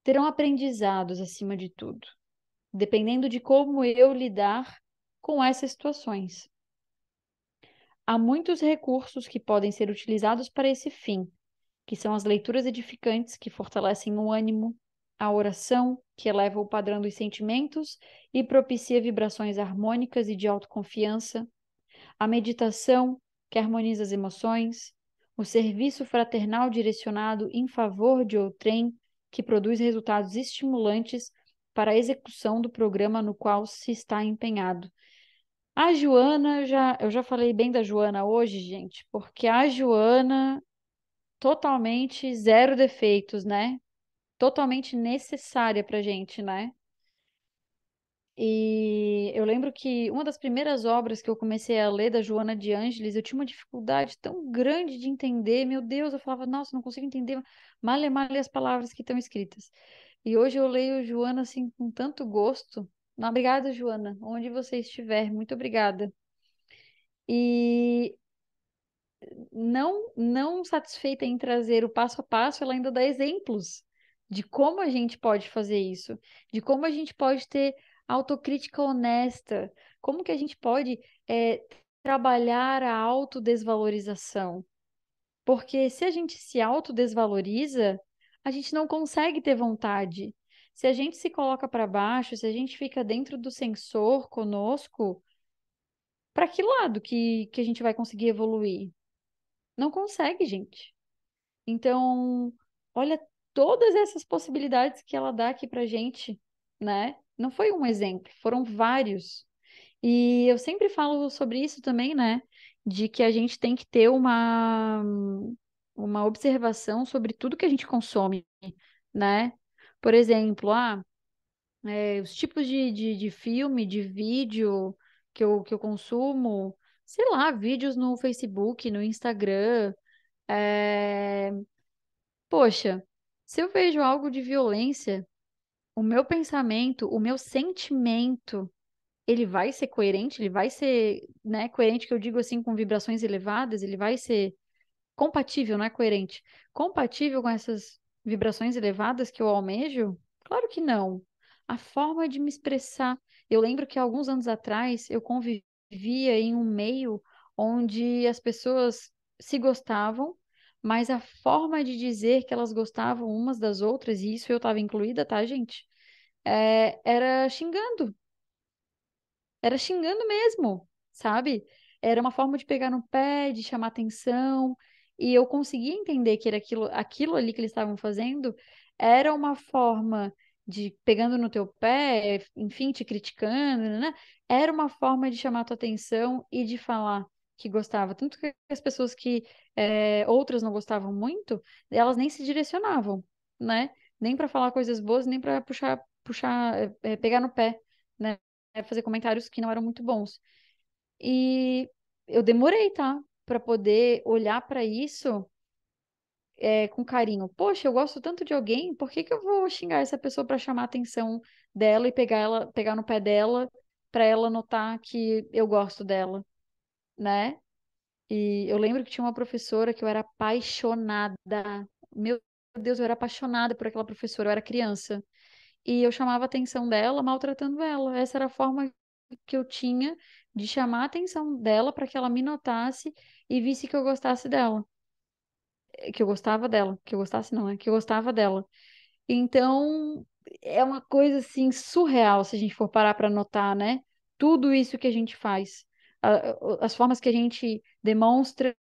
terão aprendizados acima de tudo, dependendo de como eu lidar com essas situações. Há muitos recursos que podem ser utilizados para esse fim, que são as leituras edificantes que fortalecem o ânimo, a oração, que eleva o padrão dos sentimentos e propicia vibrações harmônicas e de autoconfiança, a meditação, que harmoniza as emoções, o serviço fraternal direcionado em favor de outrem, que produz resultados estimulantes para a execução do programa no qual se está empenhado. A Joana, eu já falei bem da Joana hoje, gente, porque a Joana totalmente zero defeitos, né? Totalmente necessária pra gente, né? E eu lembro que uma das primeiras obras que eu comecei a ler da Joana de Ângeles, eu tinha uma dificuldade tão grande de entender, meu Deus, eu falava, nossa, não consigo entender male as palavras que estão escritas. E hoje eu leio Joana assim com tanto gosto. Obrigada, Joana, onde você estiver, muito obrigada. E não satisfeita em trazer o passo a passo, ela ainda dá exemplos de como a gente pode fazer isso, de como a gente pode ter autocrítica honesta, como que a gente pode trabalhar a autodesvalorização. Porque se a gente se autodesvaloriza, a gente não consegue ter vontade. Se a gente se coloca para baixo, se a gente fica dentro do sensor conosco, para que lado que a gente vai conseguir evoluir? Não consegue, gente. Então, olha todas essas possibilidades que ela dá aqui pra gente, né? Não foi um exemplo, foram vários. E eu sempre falo sobre isso também, né? De que a gente tem que ter uma observação sobre tudo que a gente consome, né? Por exemplo, os tipos de filme, de vídeo que eu consumo, sei lá, vídeos no Facebook, no Instagram. é, Poxa, se eu vejo algo de violência, o meu pensamento, o meu sentimento, ele vai ser coerente, ele vai ser, né, coerente que eu digo assim com vibrações elevadas, ele vai ser compatível, não é coerente, compatível com essas vibrações elevadas que eu almejo? Claro que não. A forma de me expressar. Eu lembro que alguns anos atrás eu convivia em um meio onde as pessoas se gostavam, mas a forma de dizer que elas gostavam umas das outras, e isso eu estava incluída, tá, gente? Era xingando. Era xingando mesmo, sabe? Era uma forma de pegar no pé, de chamar atenção, e eu conseguia entender que era aquilo ali que eles estavam fazendo era uma forma de pegando no teu pé, enfim, te criticando, né? Era uma forma de chamar tua atenção e de falar que gostava. Tanto que as pessoas que outras não gostavam muito, elas nem se direcionavam, né? Nem para falar coisas boas, nem para puxar, pegar no pé, né? Fazer comentários que não eram muito bons. E eu demorei, tá? Para poder olhar para isso com carinho. Poxa, eu gosto tanto de alguém, por que que eu vou xingar essa pessoa para chamar a atenção dela e pegar no pé dela, para ela notar que eu gosto dela, né? E eu lembro que tinha uma professora que eu era apaixonada. Meu Deus, eu era apaixonada por aquela professora, eu era criança. E eu chamava a atenção dela, maltratando ela. Essa era a forma que eu tinha de chamar a atenção dela para que ela me notasse e visse que eu gostasse dela. Que eu gostava dela. Que eu gostasse, não, é que eu gostava dela. Então, é uma coisa assim surreal se a gente for parar para notar, né? Tudo isso que a gente faz, as formas que a gente demonstra,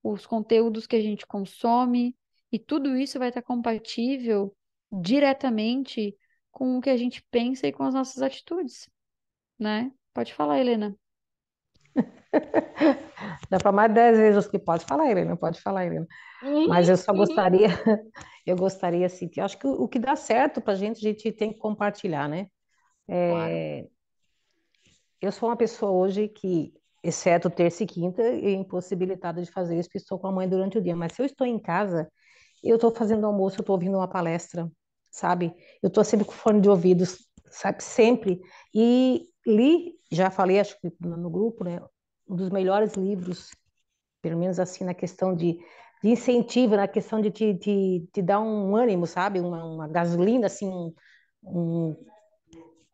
os conteúdos que a gente consome, e tudo isso vai estar compatível diretamente com o que a gente pensa e com as nossas atitudes, né? Pode falar, Helena. Dá para mais 10 vezes o que pode falar, Helena, pode falar, Helena. Mas eu só gostaria, eu gostaria assim, que eu acho que o que dá certo para a gente tem que compartilhar, né? Claro. Eu sou uma pessoa hoje que, exceto terça e quinta, é impossibilitada de fazer isso, porque estou com a mãe durante o dia. Mas se eu estou em casa, eu estou fazendo almoço, eu estou ouvindo uma palestra, sabe? Eu estou sempre com fone de ouvidos, sabe? Sempre. E li, já falei, acho que no grupo, né? Um dos melhores livros, pelo menos assim, na questão de de incentivo, na questão de te dar um ânimo, sabe? Uma gasolina, assim, um,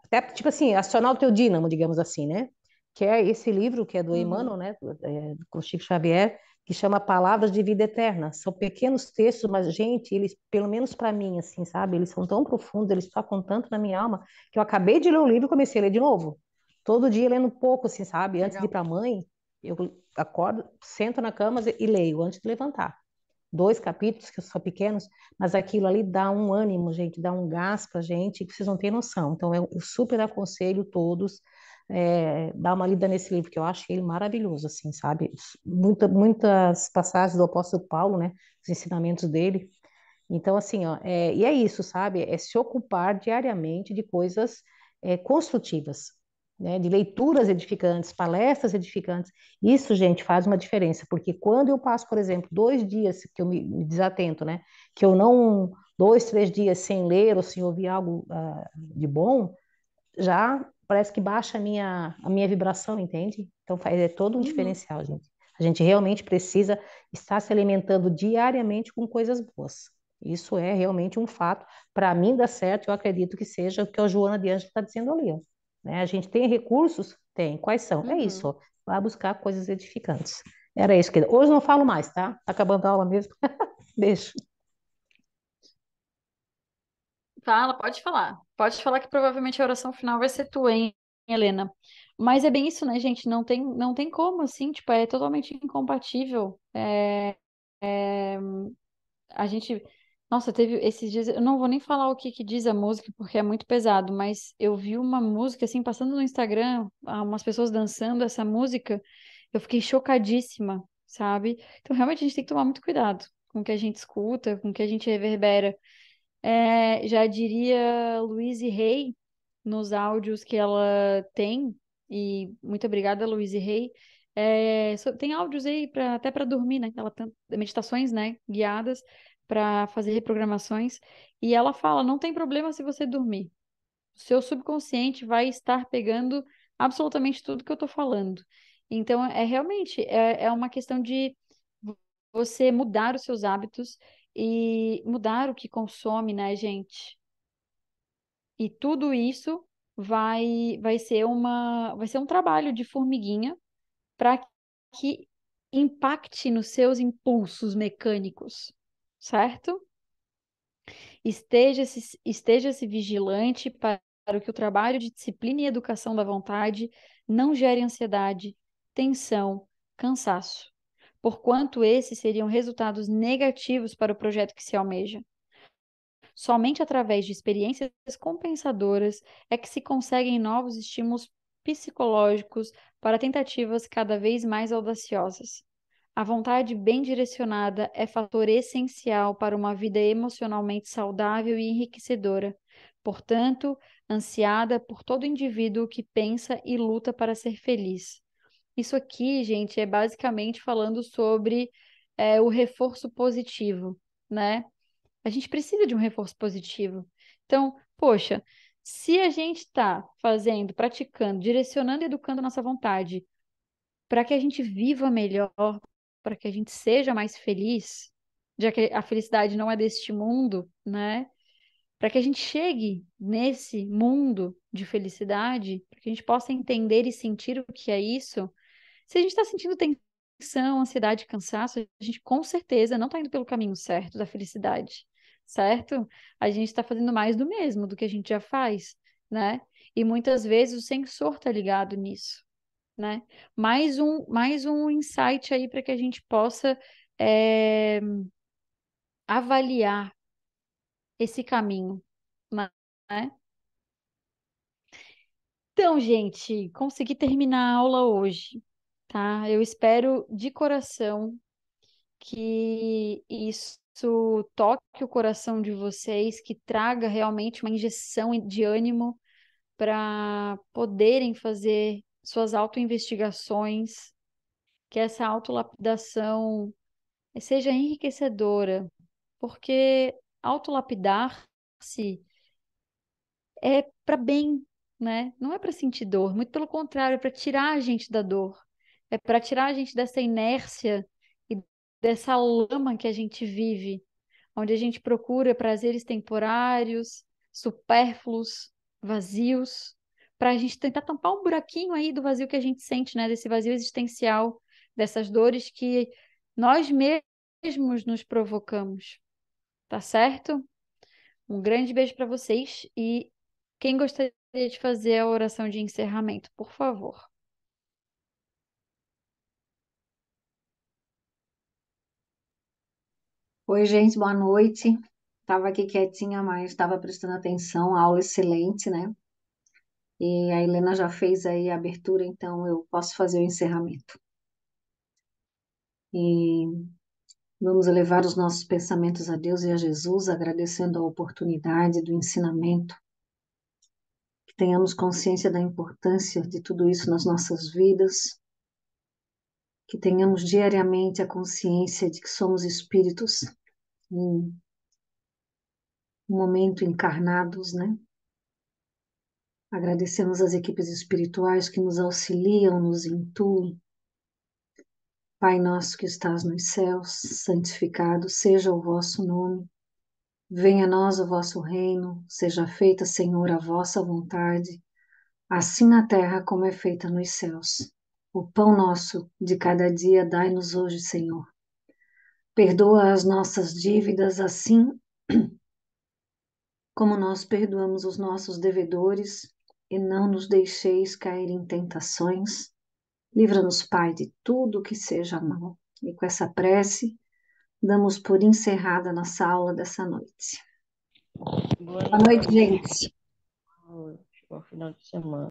até tipo assim, acionar o teu dínamo, digamos assim, né? Que é esse livro que é do Emmanuel, Uhum. né? Com Chico Xavier, que chama Palavras de Vida Eterna. São pequenos textos, mas, gente, eles, pelo menos para mim, assim, sabe? Eles são tão profundos, eles tocam tanto na minha alma, que eu acabei de ler o livro e comecei a ler de novo. Todo dia lendo um pouco, assim, sabe? Antes de ir Legal. para a mãe, eu acordo, sento na cama e leio antes de levantar. 2 capítulos que são pequenos, mas aquilo ali dá um ânimo, gente, dá um gás pra gente que vocês não têm noção. Então eu super aconselho todos dar uma lida nesse livro, que eu acho ele maravilhoso, assim, sabe? Muitas passagens do apóstolo Paulo, né? Os ensinamentos dele. Então, assim, ó, e é isso, sabe? É se ocupar diariamente de coisas construtivas, né? De leituras edificantes, palestras edificantes. Isso, gente, faz uma diferença, porque quando eu passo, por exemplo, 2 dias que eu me desatento, né? Que eu não, 2, 3 dias sem ler ou sem ouvir algo de bom, já parece que baixa a minha vibração, entende? Então, é todo um Uhum. diferencial, gente. A gente realmente precisa estar se alimentando diariamente com coisas boas. Isso é realmente um fato. Para mim, dá certo, eu acredito que seja o que a Joana de Ângelo está dizendo ali. Ó. Né? A gente tem recursos? Tem. Quais são? É isso. Uhum. Ó. Vai buscar coisas edificantes. Era isso, querida. Hoje não falo mais, tá? Tá acabando a aula mesmo. Beijo. Fala, pode falar. Pode falar que provavelmente a oração final vai ser tua, hein, Helena? Mas é bem isso, né, gente? Não tem como, assim, tipo, é totalmente incompatível. A gente. Nossa, teve esses dias. Eu não vou nem falar o que que diz a música, porque é muito pesado, mas eu vi uma música, assim, passando no Instagram, umas pessoas dançando essa música, eu fiquei chocadíssima, sabe? Então, realmente, a gente tem que tomar muito cuidado com o que a gente escuta, com o que a gente reverbera. Já diria Louise Hay nos áudios que ela tem, e muito obrigada, Louise Hay. Tem áudios aí até para dormir, né? Ela tem meditações, né, guiadas para fazer reprogramações, e ela fala: não tem problema se você dormir. O seu subconsciente vai estar pegando absolutamente tudo que eu estou falando. Então, realmente é uma questão de você mudar os seus hábitos e mudar o que consome, né, gente? E tudo isso vai ser um trabalho de formiguinha para que impacte nos seus impulsos mecânicos, certo? Esteja-se vigilante para que o trabalho de disciplina e educação da vontade não gere ansiedade, tensão, cansaço, porquanto esses seriam resultados negativos para o projeto que se almeja. Somente através de experiências compensadoras é que se conseguem novos estímulos psicológicos para tentativas cada vez mais audaciosas. A vontade bem direcionada é fator essencial para uma vida emocionalmente saudável e enriquecedora. Portanto, ansiada por todo indivíduo que pensa e luta para ser feliz. Isso aqui, gente, é basicamente falando sobre o reforço positivo, né? A gente precisa de um reforço positivo. Então, poxa, se a gente está fazendo, praticando, direcionando e educando a nossa vontade para que a gente viva melhor, para que a gente seja mais feliz, já que a felicidade não é deste mundo, né? Para que a gente chegue nesse mundo de felicidade, para que a gente possa entender e sentir o que é isso. Se a gente está sentindo tensão, ansiedade, cansaço, a gente com certeza não está indo pelo caminho certo da felicidade, certo? A gente está fazendo mais do mesmo do que a gente já faz, né? E muitas vezes o sensor está ligado nisso, né? Mais um insight aí para que a gente possa é, avaliar esse caminho, né? Então, gente, consegui terminar a aula hoje, tá? Eu espero de coração que isso toque o coração de vocês, que traga realmente uma injeção de ânimo para poderem fazer suas autoinvestigações, que essa autolapidação seja enriquecedora, porque autolapidar-se é para bem, né? Não é para sentir dor, muito pelo contrário, é para tirar a gente da dor, é para tirar a gente dessa inércia e dessa lama que a gente vive, onde a gente procura prazeres temporários, supérfluos, vazios, para a gente tentar tampar um buraquinho aí do vazio que a gente sente, né? Desse vazio existencial, dessas dores que nós mesmos nos provocamos, tá certo? Um grande beijo para vocês e quem gostaria de fazer a oração de encerramento, por favor. Oi, gente, boa noite. Estava aqui quietinha, mas estava prestando atenção, aula excelente, né? E a Helena já fez aí a abertura, então eu posso fazer o encerramento. E vamos elevar os nossos pensamentos a Deus e a Jesus, agradecendo a oportunidade do ensinamento, que tenhamos consciência da importância de tudo isso nas nossas vidas, que tenhamos diariamente a consciência de que somos espíritos em um momento encarnados, né? Agradecemos as equipes espirituais que nos auxiliam, nos intuem. Pai nosso que estás nos céus, santificado seja o vosso nome. Venha a nós o vosso reino, seja feita, Senhor, a vossa vontade, assim na terra como é feita nos céus. O pão nosso de cada dia dai-nos hoje, Senhor. Perdoa as nossas dívidas, assim como nós perdoamos os nossos devedores, e não nos deixeis cair em tentações. Livra-nos, Pai, de tudo que seja mal. E com essa prece, damos por encerrada nossa aula dessa noite. Boa Boa noite, noite. gente. Boa noite. Bom final de semana.